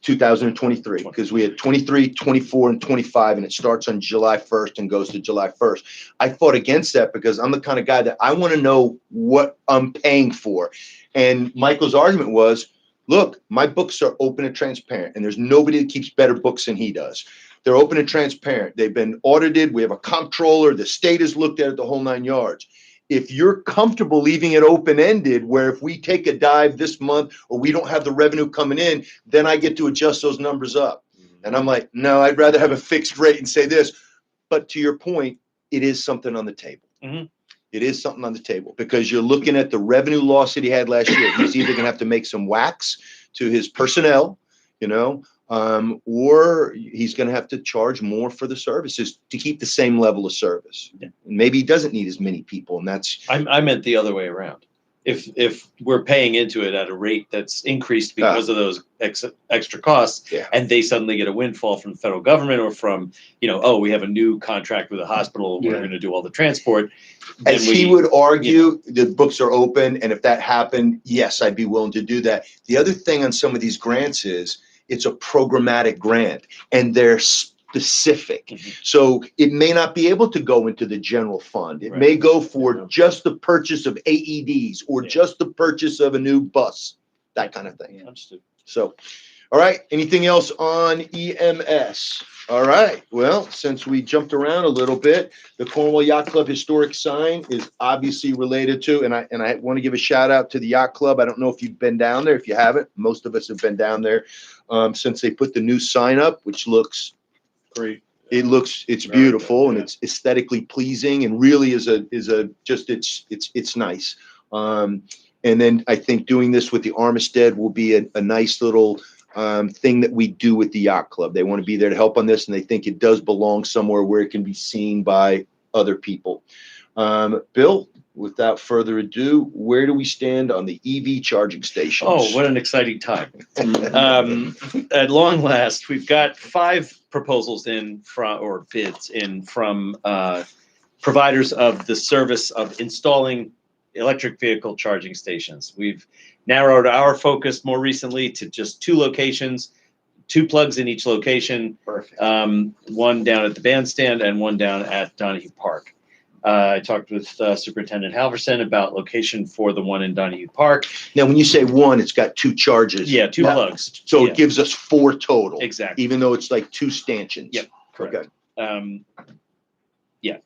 2023, because we had 23, 24, and 25, and it starts on July 1st and goes to July 1st. I fought against that because I'm the kind of guy that I want to know what I'm paying for. And Michael's argument was, look, my books are open and transparent, and there's nobody that keeps better books than he does. They're open and transparent. They've been audited. We have a comptroller. The state has looked at it, the whole 9 yards. If you're comfortable leaving it open-ended, where if we take a dive this month or we don't have the revenue coming in, then I get to adjust those numbers up. And I'm like, no, I'd rather have a fixed rate and say this. But to your point, it is something on the table. Mhm. It is something on the table because you're looking at the revenue loss that he had last year. He's either going to have to make some whacks to his personnel, or he's going to have to charge more for the services to keep the same level of service. Yeah. Maybe he doesn't need as many people, and that's I meant the other way around. If we're paying into it at a rate that's increased because of those extra costs, Yeah. and they suddenly get a windfall from the federal government or from, we have a new contract with a hospital, we're Yeah. going to do all the transport. then as he would argue, the books are open, and if that happened, yes, I'd be willing to do that. The other thing on some of these grants is it's a programmatic grant, and they're specific. Mhm. So it may not be able to go into the general fund. It may go for Yeah. just the purchase of AEDs or Yeah. just the purchase of a new bus, that kind of thing. Understood. So, all right, anything else on EMS? All right, well, since we jumped around a little bit, the Cornwall Yacht Club historic sign is obviously related to, and I want to give a shout out to the Yacht Club. I don't know if you've been down there. If you haven't, most of us have been down there since they put the new sign up, which looks Great. it's Very beautiful good, and yeah. it's aesthetically pleasing and really is a just it's nice. And then I think doing this with the Armistead will be a nice little thing that we do with the Yacht Club. They want to be there to help on this, and they think it does belong somewhere where it can be seen by other people. Bill, without further ado, where do we stand on the EV charging stations? Oh, what an exciting time. At long last, we've got 5 proposals in from, or bids in from providers of the service of installing electric vehicle charging stations. We've narrowed our focus more recently to just 2 locations, 2 plugs in each location, Perfect. one down at the bandstand and one down at Donahue Park. I talked with Superintendent Halverson about location for the one in Donahue Park. Now, when you say one, it's got 2 charges. Yeah, 2 Yeah. plugs. So Yeah, it gives us 4 total. exactly. Even though it's like 2 stanchions. Yep, correct. Okay. Yeah.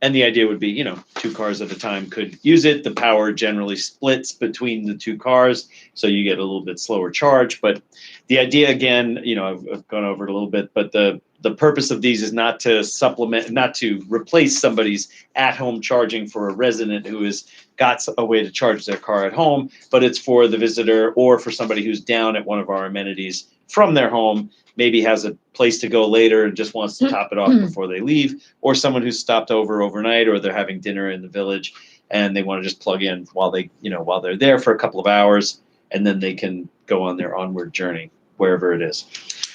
And the idea would be, 2 cars at a time could use it. The power generally splits between the 2 cars, so you get a little bit slower charge. But the idea, again, I've gone over it a little bit, but the purpose of these is not to supplement, not to replace somebody's at-home charging for a resident who has got a way to charge their car at home, but it's for the visitor or for somebody who's down at one of our amenities from their home, maybe has a place to go later and just wants to top it off before they leave, or someone who's stopped over overnight, or they're having dinner in the village and they want to just plug in while they're there for a couple of hours, and then they can go on their onward journey wherever it is.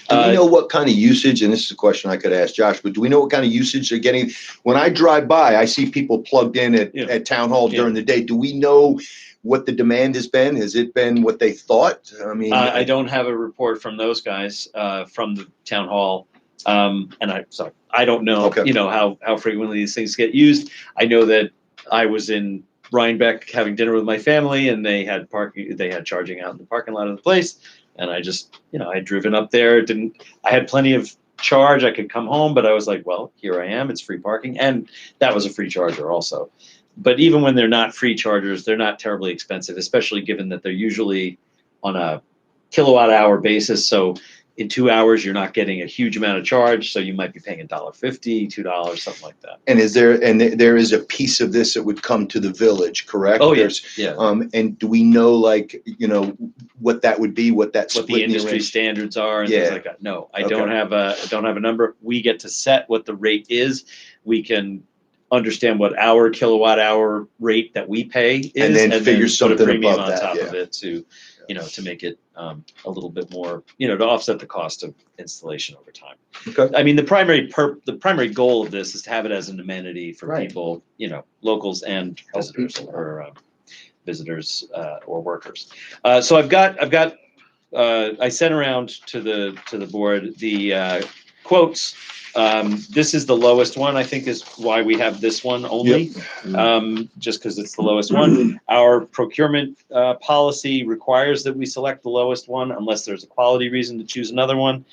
Do we know what kind of usage, and this is a question I could ask Josh, but do we know what kind of usage they're getting? When I drive by, I see people plugged in at Town Hall during the day. Do we know what the demand has been? Has it been what they thought? I mean, I don't have a report from those guys from the Town Hall, and I don't know, Okay. how frequently these things get used. I know that I was in Rhinebeck having dinner with my family, and they had charging out in the parking lot of the place. And I just, I had driven up there. I had plenty of charge. I could come home, but I was like, well, here I am. It's free parking. And that was a free charger also. But even when they're not free chargers, they're not terribly expensive, especially given that they're usually on a kilowatt hour basis. So in 2 hours, you're not getting a huge amount of charge. So you might be paying $1.50, $2, something like that. and there is a piece of this that would come to the village, correct? Oh, There's, yeah. and do we know, what that would be, what that What split the in industry range- standards are and things Yeah. like that. No, I Okay. don't have a number. We get to set what the rate is. We can understand what our kilowatt hour rate that we pay is, And then figure put a something premium above on that, top yeah. of it to, to make it a little bit more, to offset the cost of installation over time. Okay. I mean, the primary goal of this is to have it as an amenity for Right. people, locals and Help visitors people. or workers. So I've got I sent around to the board the quotes. This is the lowest one, I think, is why we have this one only, just because it's the lowest one. Our procurement policy requires that we select the lowest one unless there's a quality reason to choose another one.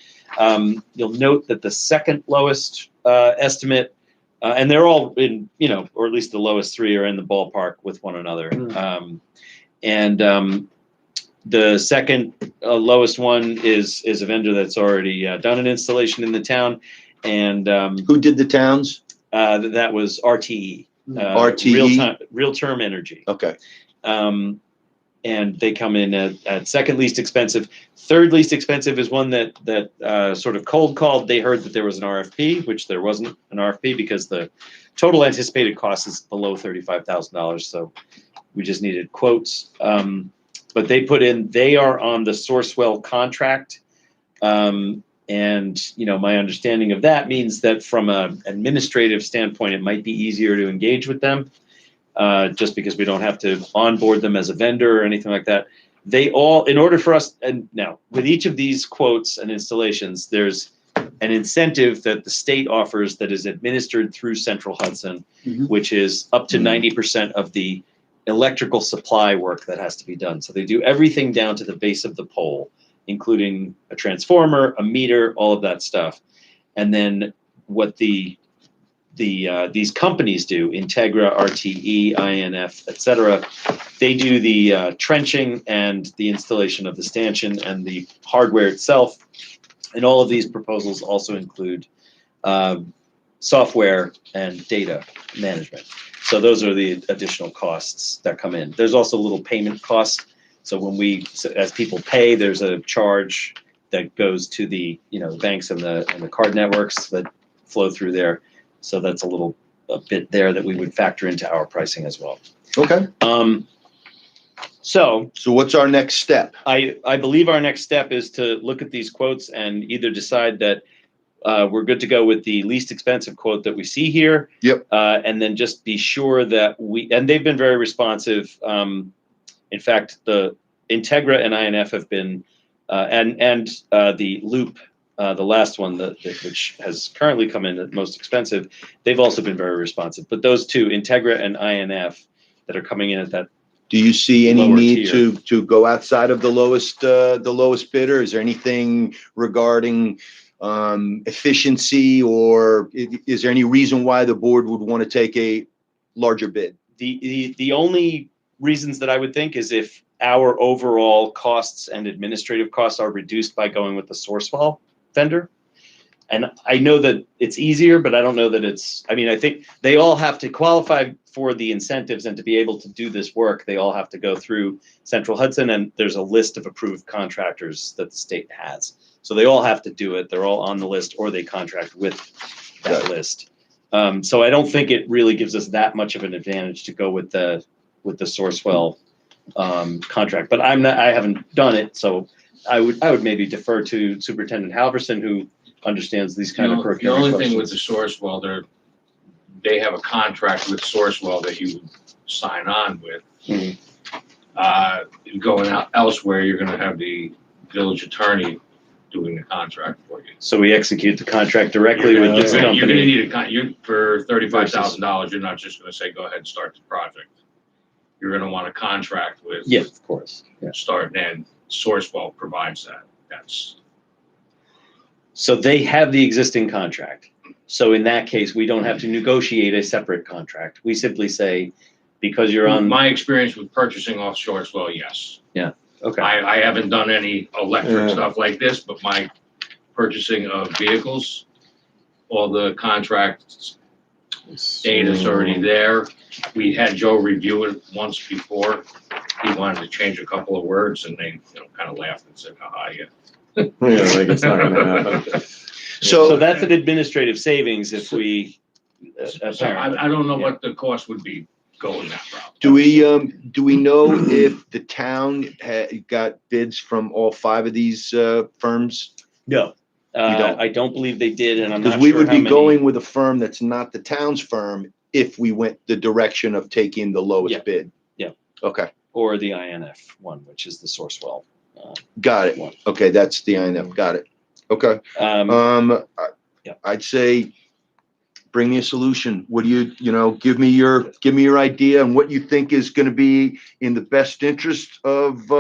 You'll note that the second lowest estimate, and they're all in, or at least the lowest 3 are in the ballpark with one another. The second lowest one is a vendor that's already done an installation in the town, and Who did the towns? that was RTE, RTE? Real Term Energy, Okay. and they come in at second least expensive. Third least expensive is one that sort of cold called. They heard that there was an RFP, which there wasn't an RFP because the total anticipated cost is below $35,000. So we just needed quotes. But they are on the Sourcewell contract. And, my understanding of that means that from an administrative standpoint, it might be easier to engage with them, just because we don't have to onboard them as a vendor or anything like that. They all, in order for us, and now with each of these quotes and installations, there's an incentive that the state offers that is administered through Central Hudson, which is up to 90% of the electrical supply work that has to be done. So they do everything down to the base of the pole, including a transformer, a meter, all of that stuff. And then what these companies do, Integra, RTE, INF, et cetera, they do the trenching and the installation of the stanchion and the hardware itself. And all of these proposals also include software and data management. So those are the additional costs that come in. There's also little payment costs. So as people pay, there's a charge that goes to the banks and the card networks that flow through there. So that's a bit there that we would factor into our pricing as well. Okay. So what's our next step? I believe our next step is to look at these quotes and either decide that we're good to go with the least expensive quote that we see here. Yep. And then just be sure that and they've been very responsive. In fact, Integra and INF have been, and the Loop, the last one which has currently come in at most expensive, they've also been very responsive. But those two, Integra and INF, that are coming in at that. Do you see any Lower need tier. to go outside of the lowest bidder? Is there anything regarding efficiency, or is there any reason why the board would want to take a larger bid? The only reasons that I would think is if our overall costs and administrative costs are reduced by going with the Sourcewell vendor. And I know that it's easier, but I don't know that I think they all have to qualify for the incentives, and to be able to do this work, they all have to go through Central Hudson, and there's a list of approved contractors that the state has. So they all have to do it. They're all on the list, or they contract with that list. So I don't think it really gives us that much of an advantage to go with the Sourcewell contract. But I haven't done it, so I would maybe defer to Superintendent Halverson, who understands these kind of The procurement only questions. thing with the Sourcewell, they have a contract with Sourcewell that you would sign on with. Mhm. Going out elsewhere, you're gonna have the village attorney doing the contract for you. So we execute the contract directly You're with gonna- this You're gonna company. need for $35,000, you're not just gonna say, go ahead and start the project. You're gonna want a contract with. Yeah, of course. Yeah. Start and end. Sourcewell provides that. So they have the existing contract. So in that case, we don't have to negotiate a separate contract. We simply say, because you're on. My experience with purchasing off Sourcewell, yes. Okay. I haven't done any electric Yeah. stuff like this, but my purchasing of vehicles, all the contract data's already there. We had Joe review it once before. He wanted to change a couple of words, and they, kind of laughed and said, haha, yeah. Yeah, like it's not gonna happen. So So, that's an administrative savings if we, So apparently. I don't know what the cost would be going that route. do we know if the town got bids from all 5 of these firms? No. don't? I don't believe they did, and I'm not Because we sure would how be many. going with a firm that's not the town's firm if we went the direction of taking the lowest Yeah. bid. Yeah. Okay, Or the INF one, which is the Sourcewell. got it. One. Okay, that's the INF. Got it. Okay. Yeah. I'd say bring me a solution. What do give me your idea on what you think is going to be in the best interest of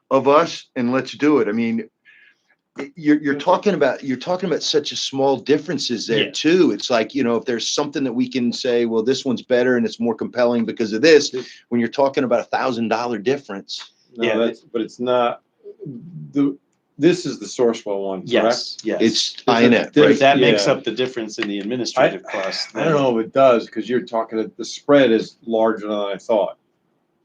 us, and let's do it. I mean, you're talking about such a small differences there Yeah. too. It's like, if there's something that we can say, well, this one's better and it's more compelling because of this, when you're talking about $1,000 difference. No, Yeah. but it's not, this is the Sourcewell one, correct? Yes. It's There's a INF, If right? that makes Yeah. up the difference in the administrative costs. I don't know if it does, because you're talking, the spread is larger than I thought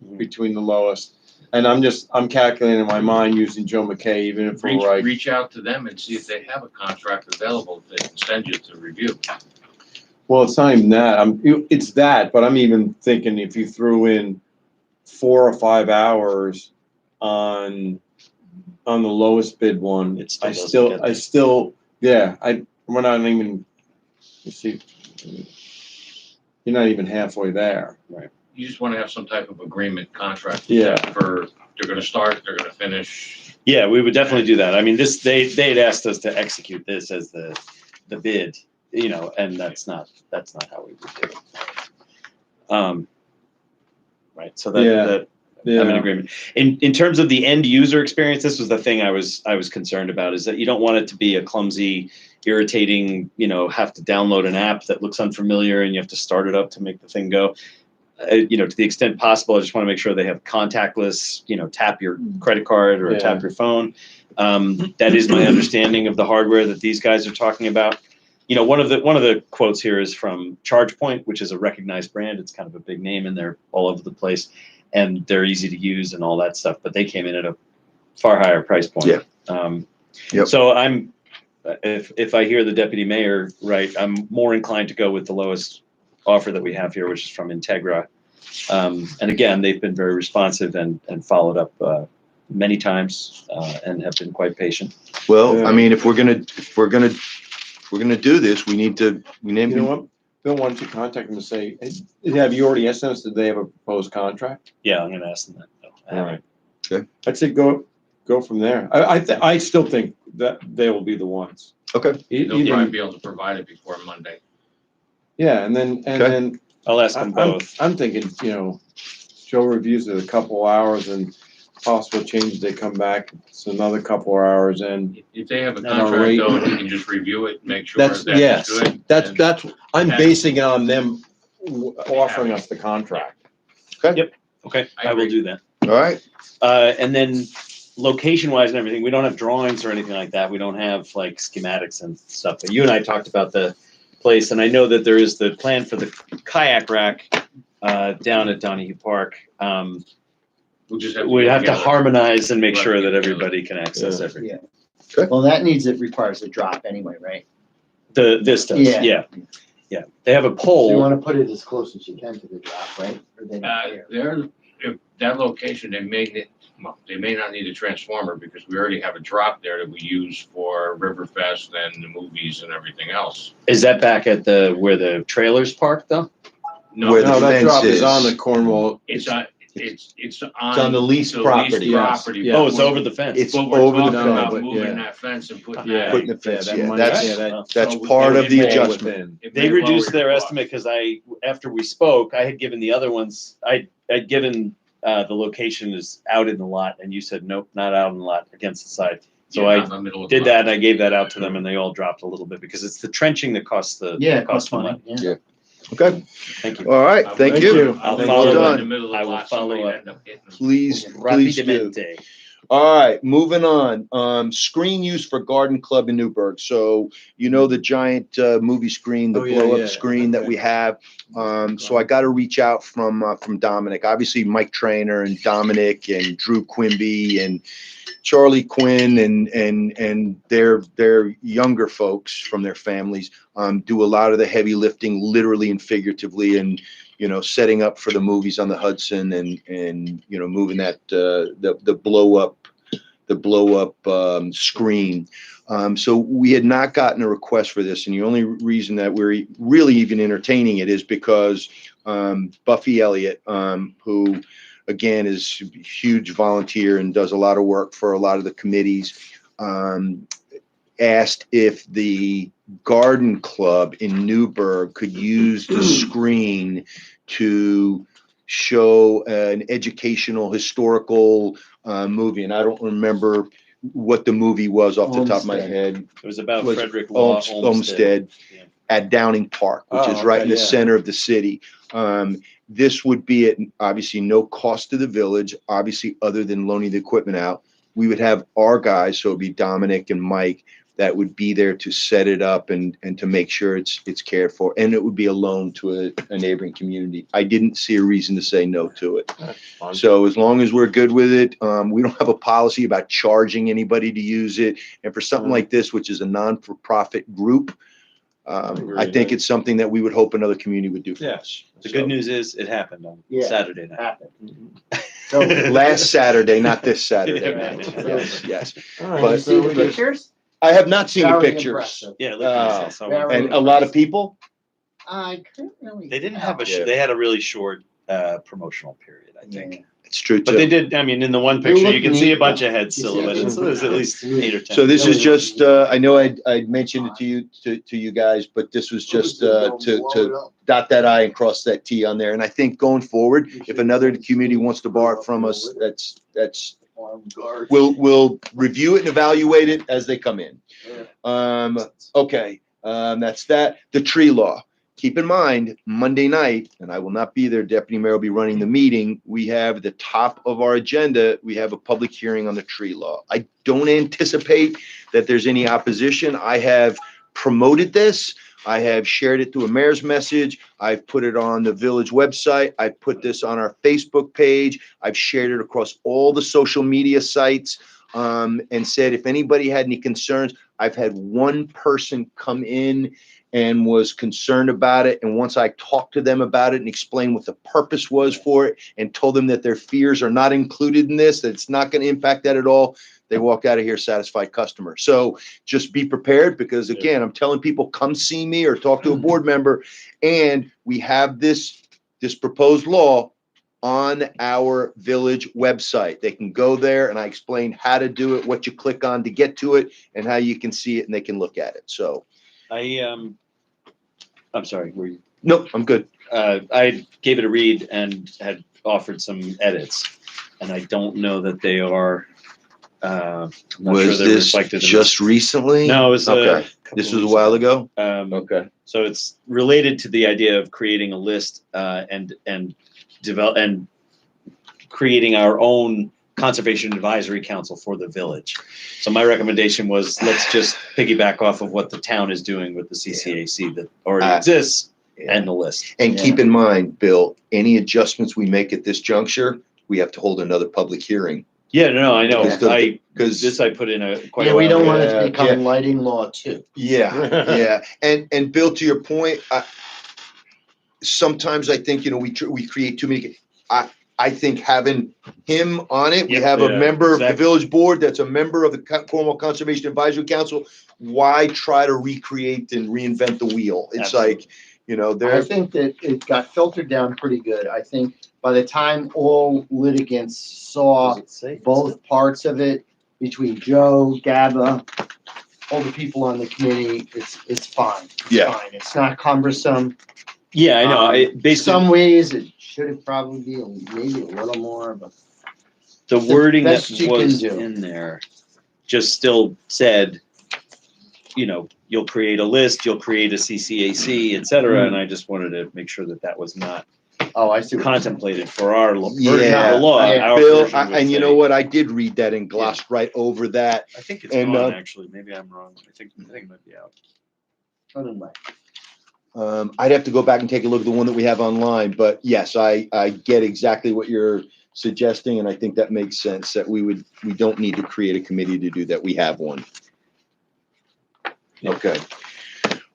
Mhm. between the lowest. And I'm calculating in my mind using Joe McKay, even if we're right. Reach out to them and see if they have a contract available that they can send you to review. Well, it's not even that. It's that, but I'm even thinking if you threw in 4 or 5 hours on the lowest bid one, It still doesn't get there. we're not even, you see, you're not even halfway there. You just want to have some type of agreement contract. Yeah. They're gonna start, they're gonna finish. Yeah, we would definitely do that. I mean, they had asked us to execute this as the bid, and that's not how we would do it. Right. So that I'm in agreement. In terms of the end user experience, this was the thing I was concerned about, is that you don't want it to be a clumsy, irritating, have to download an app that looks unfamiliar and you have to start it up to make the thing go. To the extent possible, I just want to make sure they have contactless, tap your credit card or tap your phone. That is my understanding of the hardware that these guys are talking about. One of the quotes here is from ChargePoint, which is a recognized brand. It's kind of a big name and they're all over the place and they're easy to use and all that stuff, but they came in at a far higher price point. Yeah. Yep. So if I hear the deputy mayor right, I'm more inclined to go with the lowest offer that we have here, which is from Integra. And again, they've been very responsive and followed up many times and have been quite patient. Well, I mean, if we're gonna do this, we need to. You know what? Bill, why don't you contact them and say, hey, have you already asked them, did they have a proposed contract? Yeah, I'm going to ask them that. All right. I'd say go from there. I still think that they will be the ones. Okay. They'll Even- probably be able to provide it before Monday. Yeah, and then I'll ask them both. I'm thinking, Joe reviews it a couple hours and possible changes, they come back, it's another couple hours and If they have a No, contract right. though, and you can just review it, make sure that's, that yes, it's good. that's, and I'm that- basing it on them offering us the contract. Okay, I I will agree. do that. All right. And then location wise and everything, we don't have drawings or anything like that. We don't have like schematics and stuff. But you and I talked about the place, and I know that there is the plan for the kayak rack down at Donahue Park. We'll just have to. We get have to together. harmonize and make We'll have sure to that get together. everybody can access everything. Well, it requires a drop anyway, right? This does, Yeah. yeah. They have a So you pole. wanna put it as close as you can to the drop, right? Or they don't care? If that location, they may not need a transformer because we already have a drop there that we use for Riverfest and the movies and everything else. Is that back at where the trailers park though? No, Where the No, that fence drop is is. on the Cornwall. it's on the leased property, yes. property. Yeah. Oh, it's over the fence. It's But we're over the talking fence. about But, moving yeah. that fence and putting Yeah. that. Putting the fence, that yeah, money- that's, yeah, that- that's So part it of the may- adjustment. it They may reduced lower their the cost. estimate because after we spoke, I had given the other ones, I'd given the location is out in the lot, and you said, nope, not out in the lot, against the side. So Yeah, I not in the middle of the did lot. that, and I gave that out to them, and they all dropped a little bit, because it's the trenching that costs Yeah, it costs costs money, money. yeah. Okay, Thank you. all right, thank Thank you. you. I'll Well follow Well in done. the middle of the I will lot, somebody follow up. end up hitting them. Please do. Rapidamente. All right, moving on. Screen use for Garden Club in Newburgh. So you know the giant movie screen, the Oh, yeah, blow up yeah. screen that we have. So I got to reach out from Dominic. Obviously, Mike Trainer and Dominic and Drew Quimby and Charlie Quinn and their younger folks from their families do a lot of the heavy lifting, literally and figuratively, and setting up for the movies on the Hudson and moving that the blow up screen. So we had not gotten a request for this, and the only reason that we're really even entertaining it is because Buffy Elliott, who again is a huge volunteer and does a lot of work for a lot of the committees, asked if the Garden Club in Newburgh could use the screen to show an educational, historical movie. And I don't remember what the movie was off the top of my Olmsted. head. It was about Was Frederick Law Olmsted Yeah. at Downing Park, which is right in the yeah. center of the city. This would be at obviously no cost to the village, obviously other than loaning the equipment out. We would have our guys, so it'd be Dominic and Mike, that would be there to set it up and to make sure it's cared for. And it would be a loan to a neighboring community. I didn't see a reason to say no to it. Fun. So as long as we're good with it, we don't have a policy about charging anybody to use it. And for something like this, which is a non-for-profit group, I think it's something that we would hope another community would do for Yeah. us. The So, good news is it happened on Yeah. Saturday night. Happened. So last Saturday, not this Saturday Yeah. night. Yes, yes. All right, But- You see the we just- pictures? I have not seen the Very pictures. impressive. Yeah, it looked nice. I Oh, saw very one. And a lot of people? I couldn't really. They didn't have Yeah. they had a really short promotional period, I think. It's true But they too. did, I mean, in the one They picture, you look can see a neat, bunch though. of head You see silhouettes. them? So there's at least 8 or 10. So this is just, I know I mentioned it to you guys, but this was just to dot that I and cross that T on there. And I think going forward, if another community wants to borrow it from us, that's we'll review it and evaluate it as they come in. Okay, that's that. The tree law. Keep in mind, Monday night, and I will not be there, Deputy Mayor will be running the meeting. We have at the top of our agenda, we have a public hearing on the tree law. I don't anticipate that there's any opposition. I have promoted this. I have shared it through a mayor's message. I've put it on the village website. I put this on our Facebook page. I've shared it across all the social media sites, and said, if anybody had any concerns, I've had one person come in and was concerned about it. And once I talked to them about it and explained what the purpose was for it and told them that their fears are not included in this, that it's not going to impact that at all, they walk out of here satisfied customer. So just be prepared, because again, I'm telling people, come see me or talk to a board member. And we have this proposed law on our village website. They can go there and I explain how to do it, what you click on to get to it, and how you can see it and they can look at it. So, I'm sorry, were you? nope, I'm good. I gave it a read and had offered some edits, and I don't know that they are. I'm not sure Was they're this reflected in just recently? No, it was Okay. couple This was a weeks while ago? Okay. So it's related to the idea of creating a list and creating our own conservation advisory council for the village. So my recommendation was let's just piggyback off of what the town is doing with the CCAC that already exists and the list. And keep in mind, Bill, any adjustments we make at this juncture, we have to hold another public hearing. Yeah, no, I know. Because This I put in quite a Yeah, while we don't ago. want it Yeah, to become lighting law too. yeah. And Bill, to your point, sometimes I think, we create too many. I think having him on it, we Yep. have a Yeah, member of the exactly. village board that's a member of the Cornwall Conservation Advisory Council. Why try to recreate and reinvent the wheel? It's Absolutely. like, I there. think that it got filtered down pretty good. I think by the time all litigants saw Does it say? both parts of it, between Joe, Gaba, all the people on the committee, it's fine. It's Yeah. fine. It's not cumbersome. Yeah, I know. Based on Some ways it should have probably been maybe a little more, but the the wording that best you can was do. in there, just still said, you'll create a list, you'll create a CCAC, et cetera. And I just wanted to make sure that that was not oh, I see. what you're saying. contemplated for our version of Yeah, the law. yeah. Our Bill, version would and you say- know what? I did read that and glossed right over that. I think it's And, gone, actually. Maybe I'm wrong. I think it might be out. Anyway. I'd have to go back and take a look at the one that we have online, but yes, I get exactly what you're suggesting, and I think that makes sense that we don't need to create a committee to do that. We have one. Okay.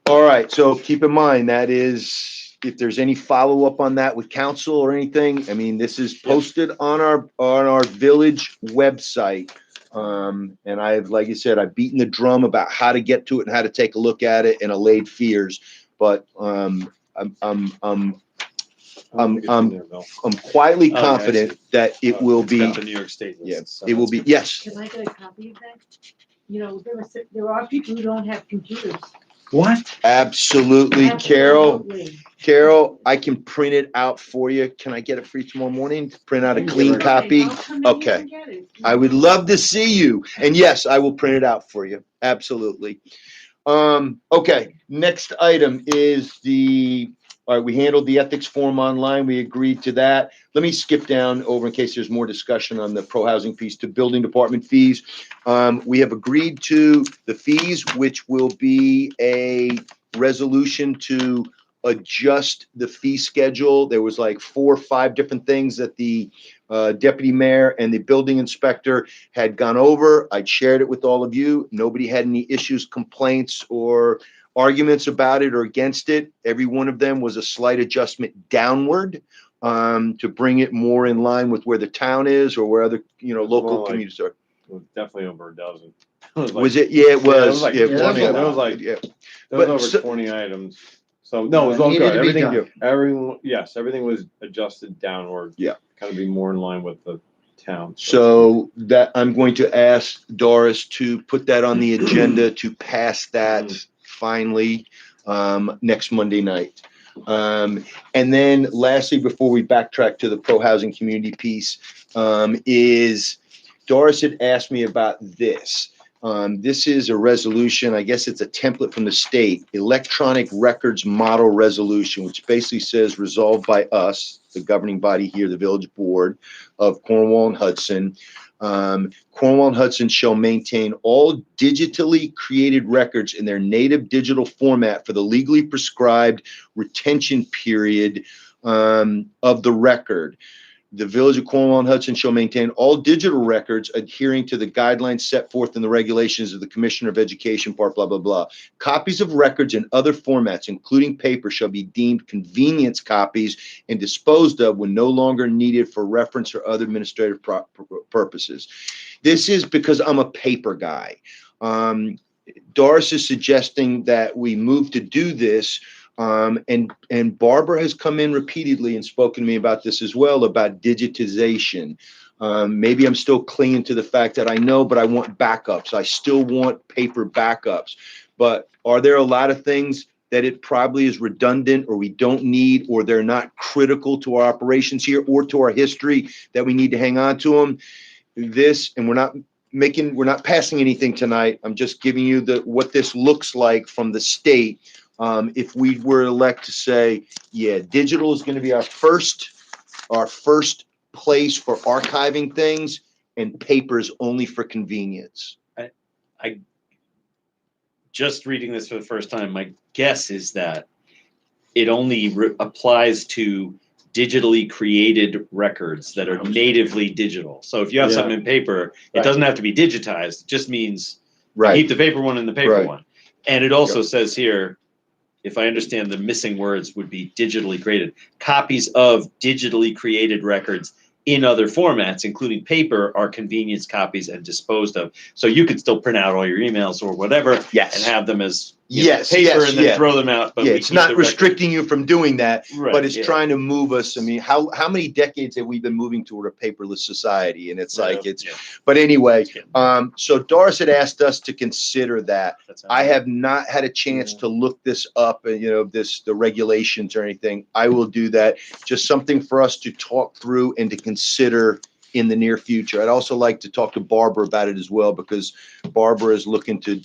All right, so keep in mind, that is, if there's any follow-up on that with council or anything, I mean, this is posted on our village website. And like you said, I've beaten the drum about how to get to it and how to take a look at it and allayed fears. But I'm quietly Oh, yeah, I confident see. that it will be, Got the New York State list. yeah, so it will that's be, good. yes. Can I get a copy of that? There are people who don't have computers. What? Absolutely, Carol. Absolutely. Carol, I can print it out for you. Can I get it for you tomorrow morning? Print out a clean Okay, copy? I'll come in here Okay. and get it. I would love to see you. And yes, I will print it out for you. Absolutely. Okay, next item is all right, we handled the ethics form online. We agreed to that. Let me skip down over in case there's more discussion on the pro-housing piece to building department fees. We have agreed to the fees, which will be a resolution to adjust the fee schedule. There was like 4 or 5 different things that the deputy mayor and the building inspector had gone over. I'd shared it with all of you. Nobody had any issues, complaints, or arguments about it or against it. Every one of them was a slight adjustment downward to bring it more in line with where the town is or where other, local Well, communities are. It was definitely over a dozen. Was it? Yeah, it was. like Yeah, 20. yeah, There was like yeah. there was But over so- 20 items. So no, it was It all needed good. to be Everything, done. everything was adjusted downward. Yeah. Kind of be more in line with the town. So that I'm going to ask Doris to put that on the agenda to pass that finally next Monday night. And then lastly, before we backtrack to the pro-housing community piece, is Doris had asked me about this. This is a resolution, I guess it's a template from the state, electronic records model resolution, which basically says resolved by us, the governing body here, the village board of Cornwall and Hudson. Cornwall and Hudson shall maintain all digitally created records in their native digital format for the legally prescribed retention period of the record. The village of Cornwall and Hudson shall maintain all digital records adhering to the guidelines set forth in the regulations of the Commissioner of Education, part blah, blah, blah. Copies of records in other formats, including paper, shall be deemed convenience copies and disposed of when no longer needed for reference or other administrative purposes. This is because I'm a paper guy. Doris is suggesting that we move to do this And Barbara has come in repeatedly and spoken to me about this as well, about digitization. Maybe I'm still clinging to the fact that I know, but I want backups. I still want paper backups. But are there a lot of things that it probably is redundant, or we don't need, or they're not critical to our operations here or to our history that we need to hang on to them? And we're not passing anything tonight. I'm just giving you what this looks like from the state. If we were elect to say, yeah, digital is going to be our first place for archiving things, and paper is only for convenience. I just reading this for the first time, my guess is that it only applies to digitally created records that are natively digital. So if you have something in paper, it Right. doesn't have to be digitized. It just means Right. keep the paper one in the paper Right. one. And it also says here, if I understand, the missing words would be digitally created. Copies of digitally created records in other formats, including paper, are convenience copies and disposed of. So you could still print out all your emails or whatever and Yes. have them as Yes, paper yes, and then yeah. throw them out. But Yeah, we it's keep not the record. restricting you from doing that, Right, but it's yeah. trying to move us. I mean, how many decades have we been moving toward a paperless society? And it's like, Yeah. but anyway, Yeah. so Doris had asked us to consider that. That's I have not had a chance to look this up, and the regulations or anything. I will do that. Just something for us to talk through and to consider in the near future. I'd also like to talk to Barbara about it as well, because Barbara is looking to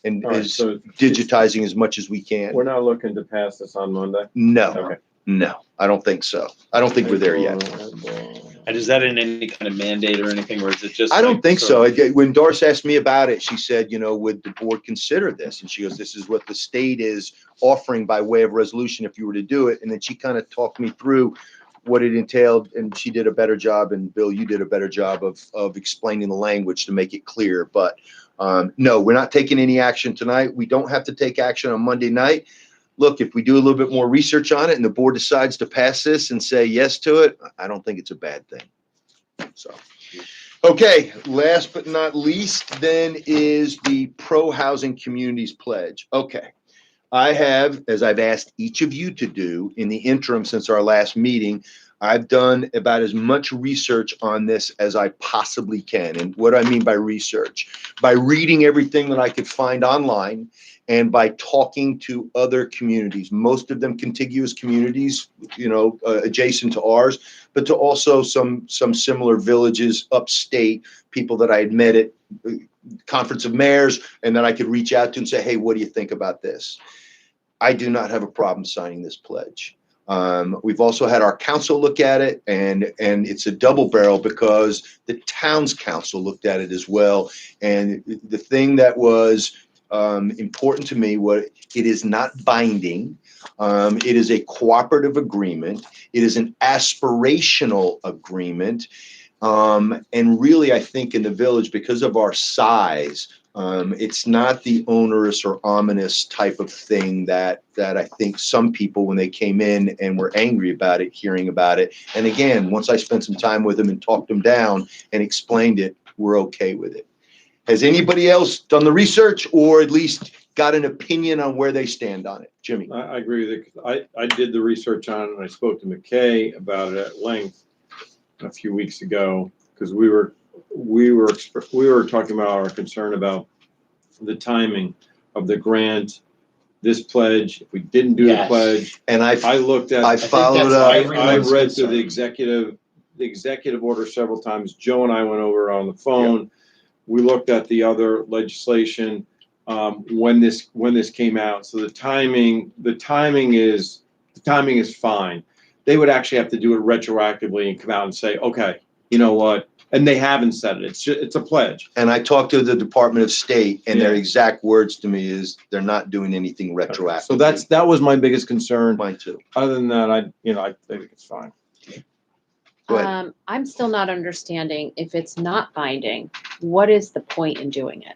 and All right, is so digitizing as much as we can. we're not looking to pass this on Monday? No, Okay. no, I don't think so. I don't think we're there yet. And is that in any kind of mandate or anything, or is it just? I don't like think so. sort of- When Doris asked me about it, she said, would the board consider this? And she goes, this is what the state is offering by way of resolution if you were to do it. And then she kind of talked me through what it entailed, and she did a better job, and Bill, you did a better job of explaining the language to make it clear. But no, we're not taking any action tonight. We don't have to take action on Monday night. Look, if we do a little bit more research on it and the board decides to pass this and say yes to it, I don't think it's a bad thing. So, okay, last but not least then is the Pro Housing Communities Pledge. Okay. I have, as I've asked each of you to do in the interim since our last meeting, I've done about as much research on this as I possibly can. And what I mean by research, by reading everything that I could find online and by talking to other communities, most of them contiguous communities, adjacent to ours, but to also some similar villages upstate, people that I had met at Conference of Mayors, and then I could reach out to and say, hey, what do you think about this? I do not have a problem signing this pledge. We've also had our council look at it, and it's a double barrel because the town's council looked at it as well. And the thing that was important to me was it is not binding. It is a cooperative agreement. It is an aspirational agreement. And really, I think in the village, because of our size, it's not the onerous or ominous type of thing that I think some people, when they came in and were angry about it, hearing about it. And again, once I spent some time with them and talked them down and explained it, we're okay with it. Has anybody else done the research or at least got an opinion on where they stand on it? Jimmy? I agree with it. I did the research on it, and I spoke to McKay about it at length a few weeks ago, because we were talking about our concern about the timing of the grant, this pledge. If we didn't do the Yes. pledge, And I looked at. I followed up. I everyone's read through concern. the executive order several times. Joe and I went over on the phone. We looked at the other legislation when this came out. So the timing is fine. They would actually have to do it retroactively and come out and say, okay, you know what? And they haven't said it. It's a pledge. And I talked to the Department of State, and their Yeah. exact words to me is they're not doing anything retroactive. So that was my biggest concern. Mine too. Other than that, I think it's fine. Go ahead. I'm still not understanding, if it's not binding, what is the point in doing it?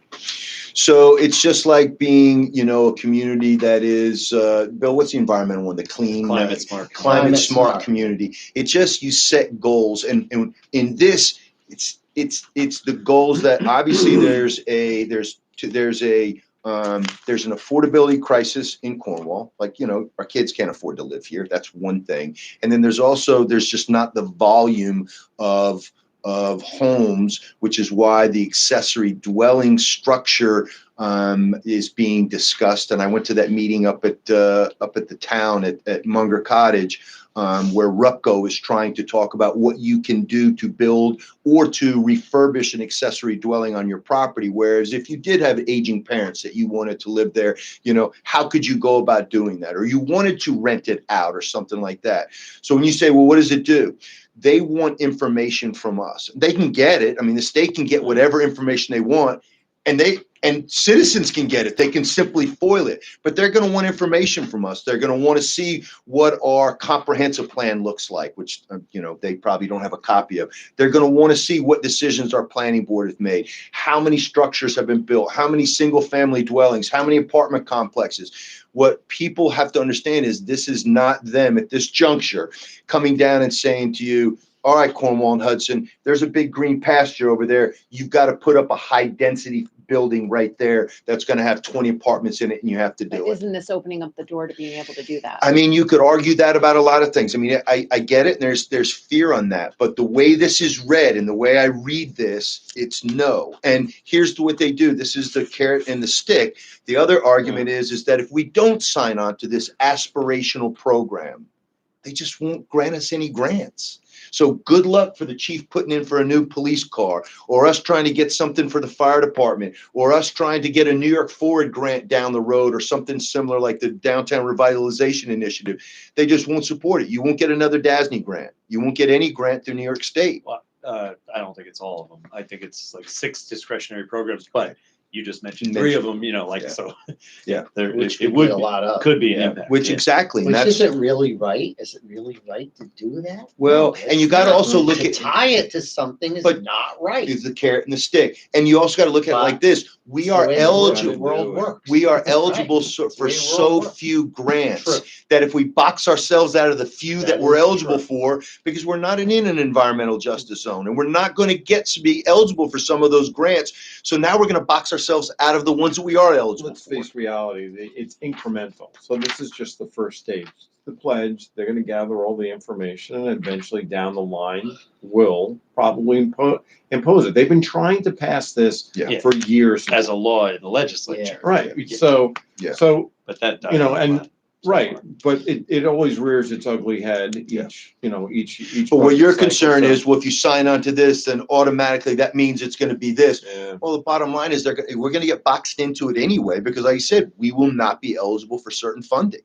So it's just like being, a community that is, Bill, what's the environmental one? The clean, Climate smart. climate smart smart. community. It's just you set goals, and in this, it's the goals that obviously there's a There's an affordability crisis in Cornwall. Like, our kids can't afford to live here. That's one thing. And then there's just not the volume of homes, which is why the accessory dwelling structure is being discussed. And I went to that meeting up at the town at Munger Cottage, where RUPCO is trying to talk about what you can do to build or to refurbish an accessory dwelling on your property. Whereas if you did have aging parents that you wanted to live there, how could you go about doing that? Or you wanted to rent it out or something like that. So when you say, well, what does it do? They want information from us. They can get it. I mean, the state can get whatever information they want, and citizens can get it. They can simply foil it, but they're going to want information from us. They're going to want to see what our comprehensive plan looks like, which, they probably don't have a copy of. They're going to want to see what decisions our planning board has made, how many structures have been built, how many single family dwellings, how many apartment complexes. What people have to understand is this is not them at this juncture coming down and saying to you, all right, Cornwall and Hudson, there's a big green pasture over there. You've got to put up a high density building right there that's going to have 20 apartments in it, and you have to But do it. isn't this opening up the door to being able to do that? I mean, you could argue that about a lot of things. I mean, I get it, and there's fear on that. But the way this is read and the way I read this, it's no. And here's what they do. This is the carrot and the stick. The other argument is that if we don't sign on to this aspirational program, they just won't grant us any grants. So good luck for the chief putting in for a new police car, or us trying to get something for the fire department, or us trying to get a New York Forward grant down the road, or something similar like the Downtown Revitalization Initiative. They just won't support it. You won't get another DASNY grant. You won't get any grant through New York State. Well, I don't think it's all of them. I think it's like 6 discretionary programs, but you just mentioned 3 of them, so. Yeah. There, Which it could would be a be, lot of. could be an impact. Which yeah. exactly, and Which that's, isn't really right. Is it really right to do that? well, No, and you it's got to not. also look To at tie it to something is But not right. is the carrot and the stick. And you also got to look at it like this. We It's are the way the eligible. world works. We are Right. eligible It's the for way the so world works. few grants True. that if we box ourselves out of the few that That we're is eligible true. for, because we're not in an environmental justice zone, and we're not going to get to be eligible for some of those grants. So now we're going to box ourselves out of the ones that we are eligible Let's for. face reality, it's incremental. So this is just the first stage. The pledge, they're gonna gather all the information, and eventually down the line will probably impose it. They've been trying to pass this Yeah. for years now. As a law in the legislature. Right, Yeah. so, Yeah. so, But that. and, right, but it always rears its ugly head Yeah. each. But what budget your cycle, concern so- is, well, if you sign on to this, then automatically that means it's going to be this. Yeah. Well, the bottom line is we're going to get boxed into it anyway, because like I said, we will not be eligible for certain funding.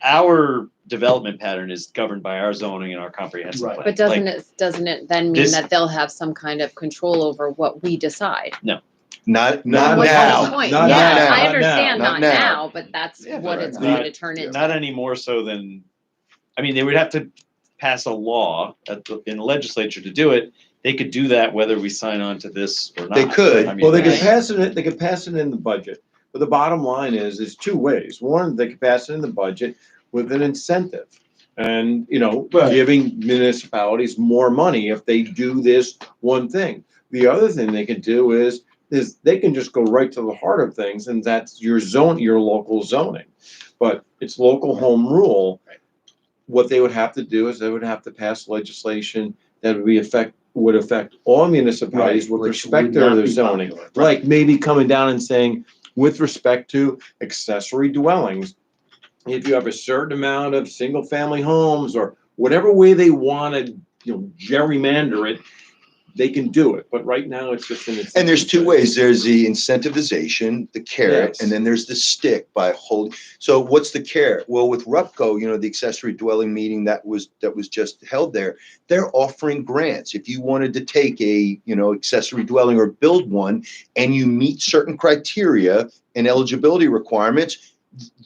Our development pattern is governed by our zoning and our comprehensive Right. plan. But doesn't it then mean this- that they'll have some kind of control over what we decide? Not Not What's the now. point? Not Yeah, now. I Not understand now. not Not now. now, but that's Yeah, what but it's right. going to turn into. Not any more so than, I mean, they would have to pass a law in the legislature to do it. They could do that whether we sign on to this or not. They could. I mean, Well, they could Right. pass it, they could pass it in the budget, but the bottom line is 2 ways. One, they could pass it in the budget with an incentive. And, Right. giving municipalities more money if they do this one thing. The other thing they could do is they can just go right to the heart of things, and that's your local zoning. But it's local home rule. What they would have to do is they would have to pass legislation that would affect all municipalities with Which respect would to not their be zoning. popular. Like maybe coming down and saying, with respect to accessory dwellings, if you have a certain amount of single-family homes or whatever way they want to, gerrymander it, they can do it. But right now, it's just in its. And there's 2 ways. There's the incentivization, the carrot, Yes. and then there's the stick by holding. So what's the carrot? Well, with RUPCO, the accessory dwelling meeting that was just held there, they're offering grants. If you wanted to take a, accessory dwelling or build one, and you meet certain criteria and eligibility requirements,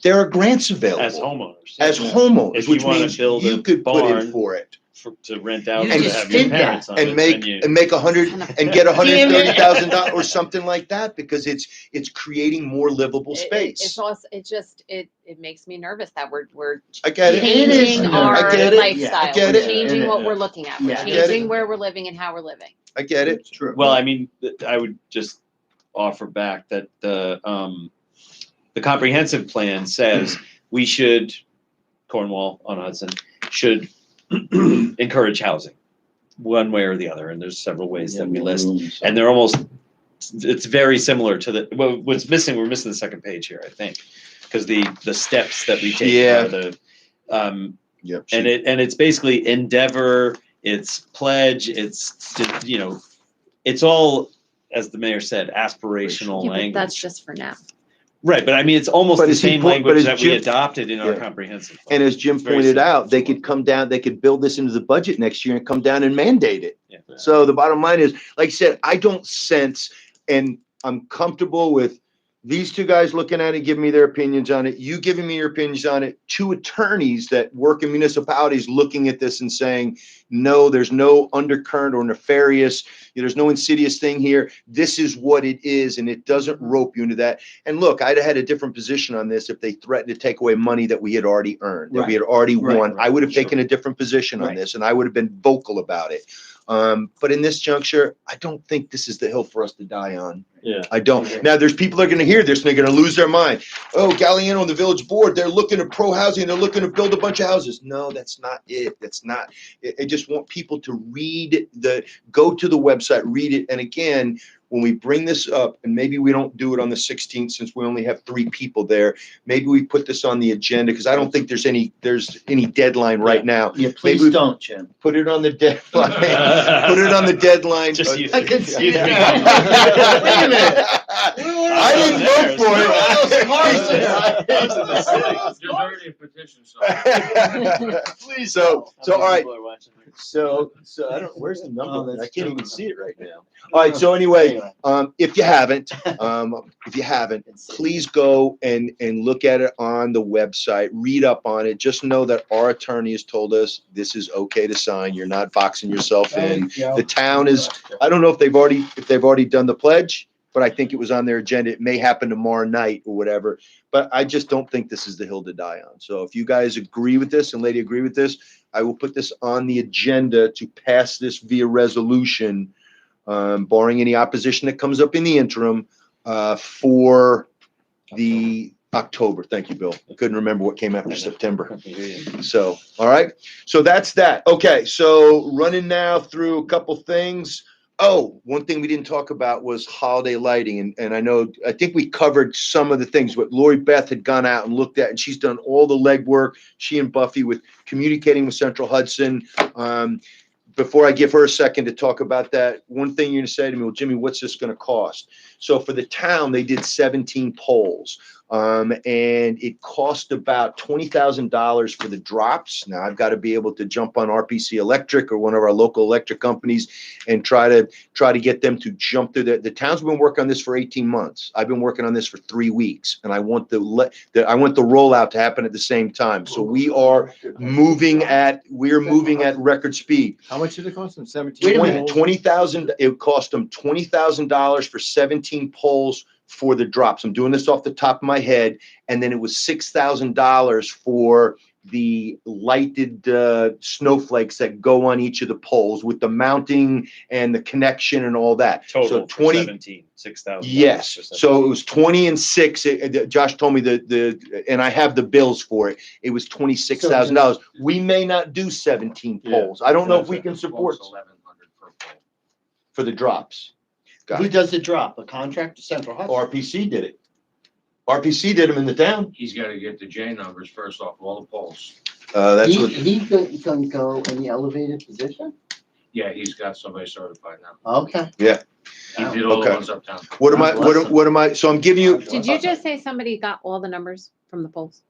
there are grants available. As homeowners. As Yeah. homeowners, If you which wanna means build you a could put in barn for it. To rent out You to just have your did that parents on it. And then make $100 and get Damn it. $130,000 or something like that, because it's creating more livable It's space. also, it makes me nervous that we're I get it. It is changing nervous. our I get it. lifestyle. I get We're it. changing what Yeah. we're looking at. We're Yeah. I get it. changing where we're living and how we're living. I get it. Well, I mean, I would just offer back that the comprehensive plan says we should, Cornwall on Hudson, should encourage housing one way or the other. And there's several ways that we list. And they're almost, it's very similar to the, well, what's missing, we're missing the second page here, I think. Because the steps that we take Yeah. are the, Yep. and it's basically endeavor, it's pledge, it's, you know, it's all, as the mayor said, aspirational Yeah, but language. that's just for now. Right, but I mean, it's almost But the as he same but language as that we Jim- adopted in our Yeah. comprehensive plan. And as Jim It's very pointed similar. out, they could come down, they could build this into the budget next year and come down and mandate it. Yeah. So the bottom line is, like I said, I don't sense, and I'm comfortable with these two guys looking at it, giving me their opinions on it, you giving me your opinions on it, two attorneys that work in municipalities looking at this and saying, no, there's no undercurrent or nefarious, there's no insidious thing here. This is what it is, and it doesn't rope you into that. And look, I'd have had a different position on this if they threatened to take away money that we had already earned, that we had already won. I would have taken a different position on this, and I would have been vocal about it. But in this juncture, I don't think this is the hill for us to die on. Yeah. I don't. Now, there's people that are going to hear this and they're going to lose their mind. Oh, Galliano and the village board, they're looking at pro-housing, they're looking to build a bunch of houses. No, that's not it. That's not. I just want people to go to the website, read it. And again, when we bring this up, and maybe we don't do it on the 16th since we only have 3 people there, maybe we put this on the agenda because I don't think there's any deadline right now. Yeah, please Maybe- don't, Jim. Put it on the deadline. Put it on the deadline. Just you. I can see Yeah. that. Wait a minute. I didn't vote for it. There's already a petition, so. Please. So, all right. People are watching. So I don't, where's the number? Oh, I that's can't true. even see it right now. All right. So anyway, if you haven't, please go and look at it on the website, read up on it. Just know that our attorney has told us this is okay to sign. You're not boxing yourself in. The town is, I don't know if they've already done the pledge, but I think it was on their agenda. It may happen tomorrow night or whatever, but I just don't think this is the hill to die on. So if you guys agree with this and lady agree with this, I will put this on the agenda to pass this via resolution, barring any opposition that comes up in the interim, for the October. Thank you, Bill. I couldn't remember what came after September. So, all right. So that's that. Okay. So running now through a couple things. Oh, one thing we didn't talk about was holiday lighting. And I think we covered some of the things, but Lori Beth had gone out and looked at, and she's done all the legwork, she and Buffy, with communicating with Central Hudson. Before I give her a second to talk about that, one thing you're going to say to me, well, Jimmy, what's this going to cost? So for the town, they did 17 polls. And it cost about $20,000 for the drops. Now I've got to be able to jump on RPC Electric or one of our local electric companies and try to get them to jump through the town's been working on this for 18 months. I've been working on this for 3 weeks, and I want the rollout to happen at the same time. So we're moving at record speed. How much did it cost them? 17? Wait a minute. 20,000. It cost them $20,000 for 17 poles for the drops. I'm doing this off the top of my head. And then it was $6,000 for the lighted snowflakes that go on each of the poles with the mounting and the connection and all that. Total So for 17, 6,000. Yes. So it was 20 and 6. Josh told me and I have the bills for it. It was $26,000. We may not do 17 poles. I don't know if we can support 1,100 per pole. for the drops. Got Who it. does the drop? A contractor, Central Hudson? RPC did it. RPC did them in the town. He's gotta get the J numbers first off all the poles. That's what. He can go in the elevated position? Yeah, he's got somebody certified now. Okay. He did all the Okay. ones uptown. What am I? So I'm giving you. Did you just say somebody got all the numbers from the polls?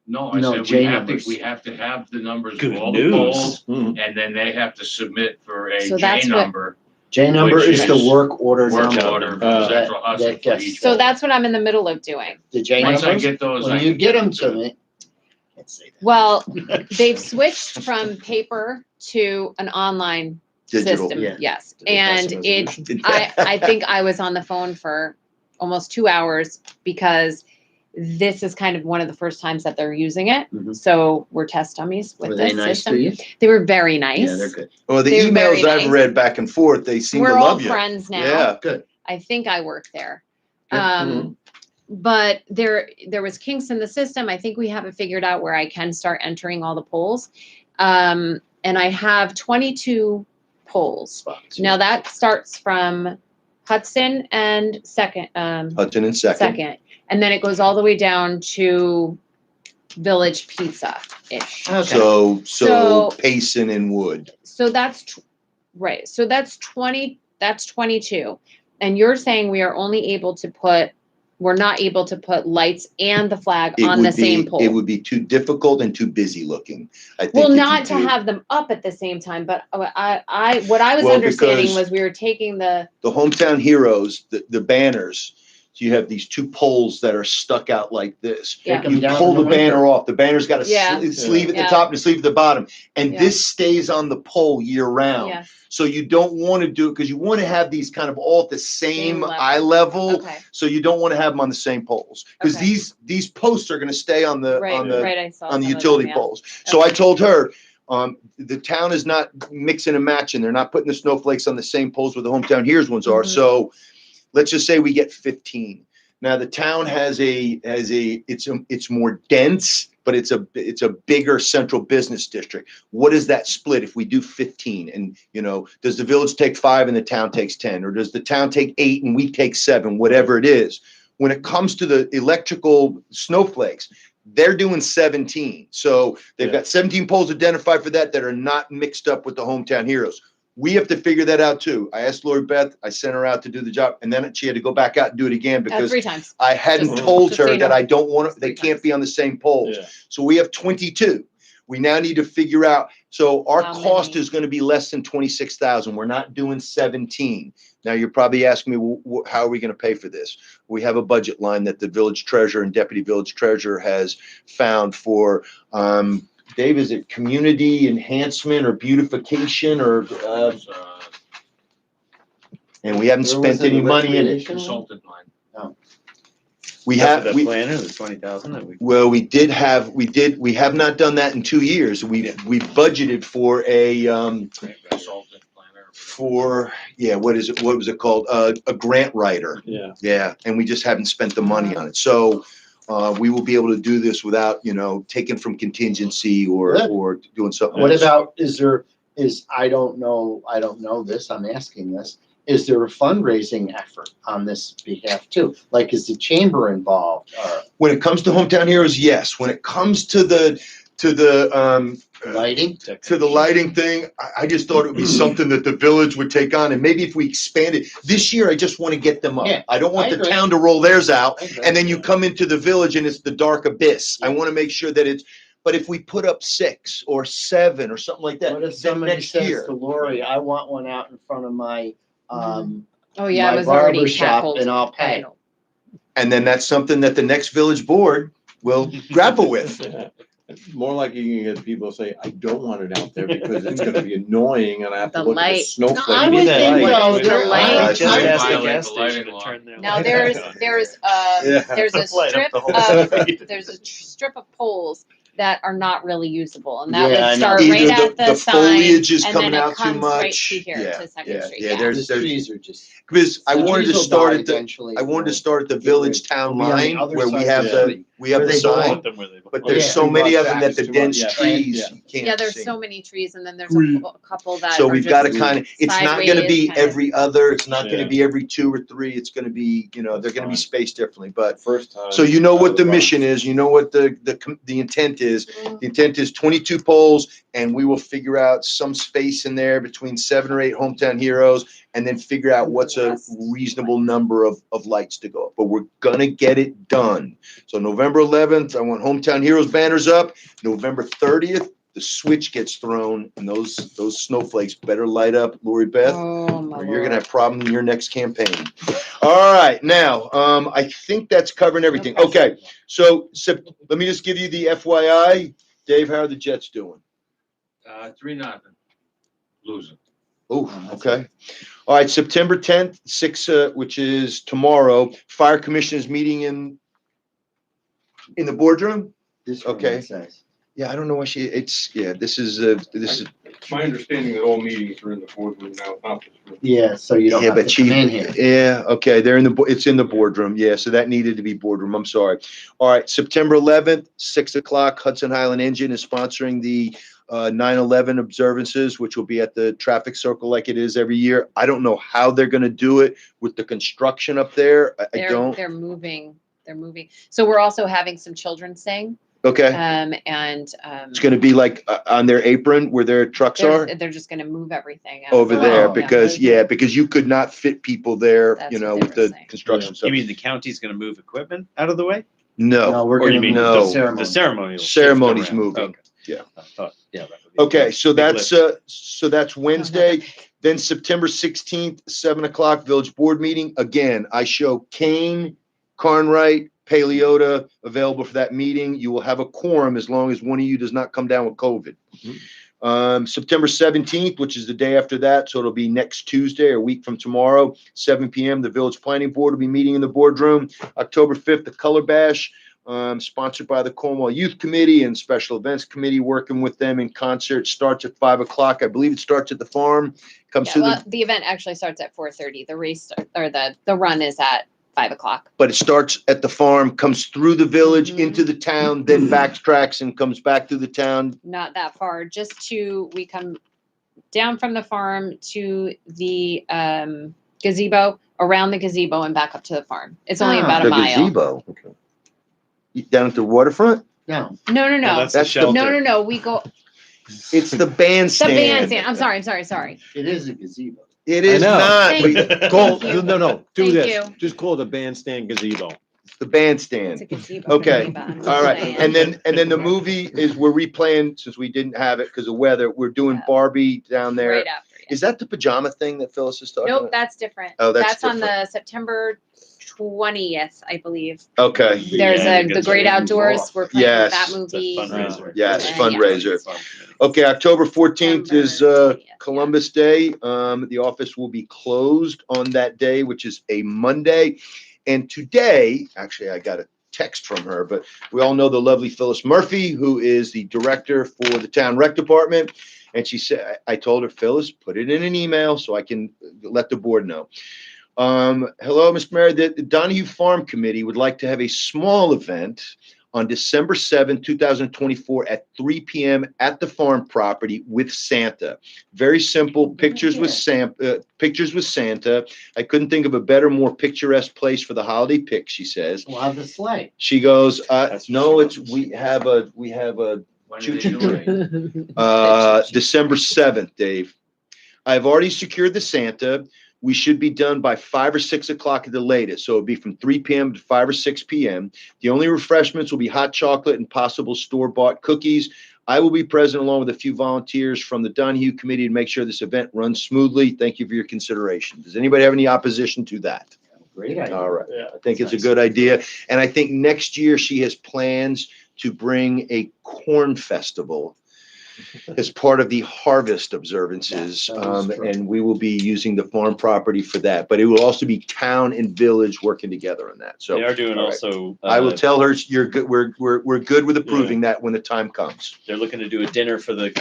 No, I No, said J numbers. we have to have the numbers Good of all the news. poles, Mhm. and then they have to submit for a So J that's what- number, J number Which is the is work order work number. order from Uh, Central Hudson that for gets- each So pole. that's what I'm in the middle of doing. The J Once I numbers? get those, I When you can get them to to me. Can't say that. Well, they've switched from paper to an online Digital. system, yeah. yes. Did they pass And a it, resolution? I think I was on the phone for almost 2 hours because this is kind of one of the first times that they're using it. Mhm. So we're test dummies with Were this they nice to system. you? They were very nice. Yeah, they're good. Well, the They're very emails I've nice. read back and forth, they seem to We're all love you. friends now. Yeah. Good. I think I work there. Yeah. But there was kinks in the system. I think we have it figured out where I can start entering all the polls. And I have 22 polls. Now that starts from Hudson and Second, Hudson and Second. and then it goes all the way down to Village Pizza-ish. Okay. So So- Payson and Wood. So that's right. So that's 20. That's 22. And you're saying we are only able to put. We're not able to put lights and the flag It on the would same be, pole. it would be too difficult and too busy looking. I think. Well, if you not to do- have them up at the same time, but what I was Well, understanding because- was we were taking the. The hometown heroes, the banners, so you have these two poles that are stuck out like this. Yeah. Take 'em You down pull in the winter. banner off, the banner's got a Yeah. sleeve at the Yeah. top and a sleeve at the bottom. And Yeah. this stays on the pole year round. Yes. So you don't want to do it, because you want to have these kind of all at the Same same level. eye level. Okay. So you don't want to have them on the same poles, because Okay. these posts are going to stay on the, Right. on the, Right. I saw on the some of utility them, yeah. poles. So I told her, the town is not mixing and matching. They're not putting the snowflakes on the same poles where the hometown heroes ones are. Mhm. So let's just say we get 15. Now the town it's more dense, but it's a bigger central business district. What is that split if we do 15? And does the village take 5 and the town takes 10, or does the town take 8 and we take 7? Whatever it is. When it comes to the electrical snowflakes, they're doing 17. So they've got 17 poles identified for that are not mixed up with the hometown heroes. We have to figure that out too. I asked Lori Beth, I sent her out to do the job, and then she had to go back out and do it again because 3 times. I hadn't Just- told just so her you that know. I don't want It's they 3 can't times. be on the same poles. Yeah. So we have 22. We now need to figure out, so our How cost many? is going to be less than 26,000. We're not doing 17. Now you're probably asking me, well, how are we going to pay for this? We have a budget line that the village treasurer and deputy village treasurer has found for, Dave, is it community enhancement or beautification or, There's, and we haven't Where spent was it, any the money in it. recreation one? consultant line. We Except for have, the we, planner, the 20,000 that we. well, we have not done that in 2 years. We budgeted for a, Consultant planner. what was it called? A grant writer. Yeah. Yeah, and we just haven't spent the money on it. So, we will be able to do this without, taking from contingency Good. or doing something. What else. about, I don't know this, I'm asking this. Is there a fundraising effort on this behalf too? Like, is the chamber involved or When it comes to Hometown Heroes, yes. When it comes to the lighting? to the lighting thing, I just thought it would be something that the village would take on, and maybe if we expanded this year, I just want to get them up. Yeah, I don't want I the agree. town to roll theirs out, I agree. and then you come into the village and it's the dark abyss. I Yeah. want to make sure that but if we put up 6 or 7 or something like that, What if then somebody next says year. to Lori, I want one out in front of my, Oh yeah, it my was already barber shop tackled. and I'll pay. And then that's something that the next village board will grapple with. More like you can get people say, I don't want it out there because it's gonna be annoying and I have to The look at the light. snowflake. No, I Maybe would that think, light. though, The there- light. I- Just I- ask the violate gas the station lighting to law. turn their Now light there's on. there's Yeah. there's a Light up strip the whole of street. there's a strip of poles that are not really usable, and that Yeah, I know. would start Either right at the sign, foliage is and coming then it out too comes right much. to here Yeah, to Second Street. yeah, Yeah, there's- The trees are just. Because I the wanted trees to will start die at the, eventually. I wanted to They'll start at the get village rid- town they'll be on the line other where we side have of the, street. we have Where the they go sign. on. Them where they- But there's Yeah. so many of them that It's the too dense much. trees Yeah. you can't yeah. There's see. so many trees, and then there's a couple that. So are we've got to just kind of, it's not going to sideways, be kind of. every other, it's not going Yeah. to be every 2 or 3. It's going to be, they're going to be Fine. spaced differently. But First time. so you know out what of the box. mission is, you know what the intent is. The intent is 22 poles, and we will figure out some space in there between 7 or 8 hometown heroes, and then figure out And the what's a rest reasonable number of lights to go up. But we're gonna get it done. So November 11th, I want hometown heroes banners up. November 30th, the switch gets thrown, and those snowflakes better light up, Lori Beth, Oh my or you're gonna lord. have problem in your next campaign. All right, now, I think that's covering everything. Okay. Okay, so let me just give you the FYI. Dave, how are the Jets doing? 3-0. Losing. Oh, okay. All right, September 10th, 6, which is tomorrow, Fire Commission is meeting in the boardroom? This one Okay. it says. Yeah, I don't know why this is. It's my understanding that all meetings are in the boardroom now, not this room. Yeah, so you don't Yeah, have but to come she, in here. yeah, okay, they're in it's in the boardroom, yeah, so that needed to be boardroom, I'm sorry. All right, September 11th, 6 o'clock, Hudson Highland Engine is sponsoring the 9/11 observances, which will be at the traffic circle like it is every year. I don't know how they're gonna do it with the construction up there, I don't, They're moving, they're moving. So we're also having some children sing, okay? and, It's gonna be like on their apron where their trucks are? they're just gonna move everything. out. Over there, Oh, because, yeah. because you could not fit people there, That's you what know, they with were the saying. construction You stuff. mean the county's gonna move equipment out of the way? No, No, we're Or you gonna mean move no. the the ceremony. ceremony? will shift Ceremony's around? moving. Okay. Yeah. I thought, yeah. that would be Okay, big- so big that's, lift. Wednesday. Then September 16th, 7 o'clock, village board meeting. Again, I show Kane, Carnwright, Paleota available for that meeting. You will have a quorum as long as one of you does not come down with COVID. September 17th, which is the day after that, so it'll be next Tuesday, a week from tomorrow, 7 PM, the village planning board will be meeting in the boardroom. October 5th, the Color Bash, sponsored by the Cornwall Youth Committee and Special Events Committee, working with them in concert, starts at 5 o'clock. I believe it starts at the farm, comes Yeah, to well, the, the event actually starts at 4:30. The race, or the run is at 5 o'clock. but it starts at the farm, comes through the village, Mhm. into the town, then backtracks and comes back through the town. Not that far, we come down from the farm to the gazebo, around the gazebo and back up to the farm. It's only about The a mile. gazebo. Down at the waterfront? No, No, no, No, no. that's the That's the- shelter. No, we go, It's the the bandstand. bandstand. I'm sorry. it is a gazebo. It I is know. not. Thank It's Call, you. no, do Thank this. you. Just call it a bandstand gazebo. the It's a bandstand. gazebo. Okay, gazebo, I'm just all right. saying. And then the movie is, we're replaying, since we didn't have it because of weather, we're doing Yeah. Barbie down there. Right after, yeah. Is that the pajama thing that Phyllis is talking Nope, about? that's different. Oh, that's on the September 20th, I believe. Okay, There's Yeah, the because Great we're Outdoors. We're playing with that Yes. It's a movie. fundraiser. yes, Yeah. fundraiser. Farm committee. Okay, October 14th is September 20th, yeah. Columbus Day. The office will be closed on that day, which is a Monday. And today, actually, I got a text from her, but we all know the lovely Phyllis Murphy, who is the director for the town rec department. And she said, I told her, Phyllis, put it in an email so I can let the board know. Hello, Mr. Mayor, the Donahue Farm Committee would like to have a small event on December 7th, 2024 at 3 PM at the farm property with Santa. Very simple, pictures with Santa. I couldn't think of a better, more picturesque place for the holiday pic, she says. We'll have the sleigh. She goes, That's no, what it's, she we have a When Choo are they choo doing it? December 7th, Dave. I've already secured the Santa. We should be done by 5 or 6 o'clock at the latest. So it'll be from 3 PM to 5 or 6 PM. The only refreshments will be hot chocolate and possible store-bought cookies. I will be present along with a few volunteers from the Donahue Committee to make sure this event runs smoothly. Thank you for your consideration. Does anybody have any opposition to that? Great idea. All right. Yeah, I think it's a nice. good idea. And I think next year she has plans to bring a corn festival as part of the harvest observances. That is true. And we will be using the farm property for that, but it will also be town and village working together on that. So They are doing all right. also, I will tell her you're good. We're good with approving that when the time comes. they're looking to do a dinner for the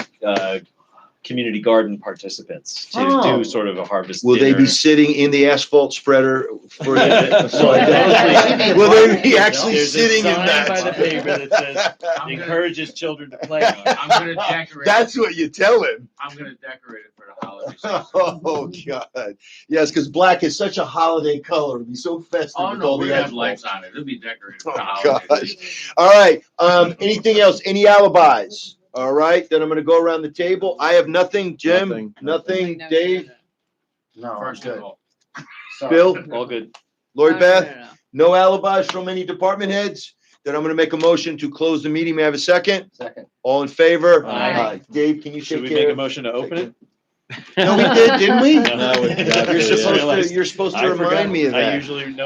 community garden participants to Oh. do sort of a harvest Will they dinner. be sitting in the asphalt spreader for Yeah. so I can- Will they be actually There's a sitting in sign that? by the paper that says, I'm gonna, encourages children to play on it. I'm gonna decorate. That's what you tell him. I'm gonna decorate it for the holiday season. Oh, God. Yes, because black is such a holiday color. It'll be so festive. Oh, with no, all we the have asphalt. lights on it. It'll be decorated for the Oh, holiday gosh. season. All right. Anything else? Any alibis? All right. Then I'm going to go around the table. I have nothing. Jim? Nothing. No, Dave? No, I'm First good. of all, Sorry. Bill? All good. Lori Beth? No. No alibis from any department heads? Then I'm going to make a motion to close the meeting. May I have a second? Second. All in favor? Aye. Dave, can you Should take we care make a of? motion to open it? No, we did, didn't we? No, You're supposed to remind me of I that. usually know.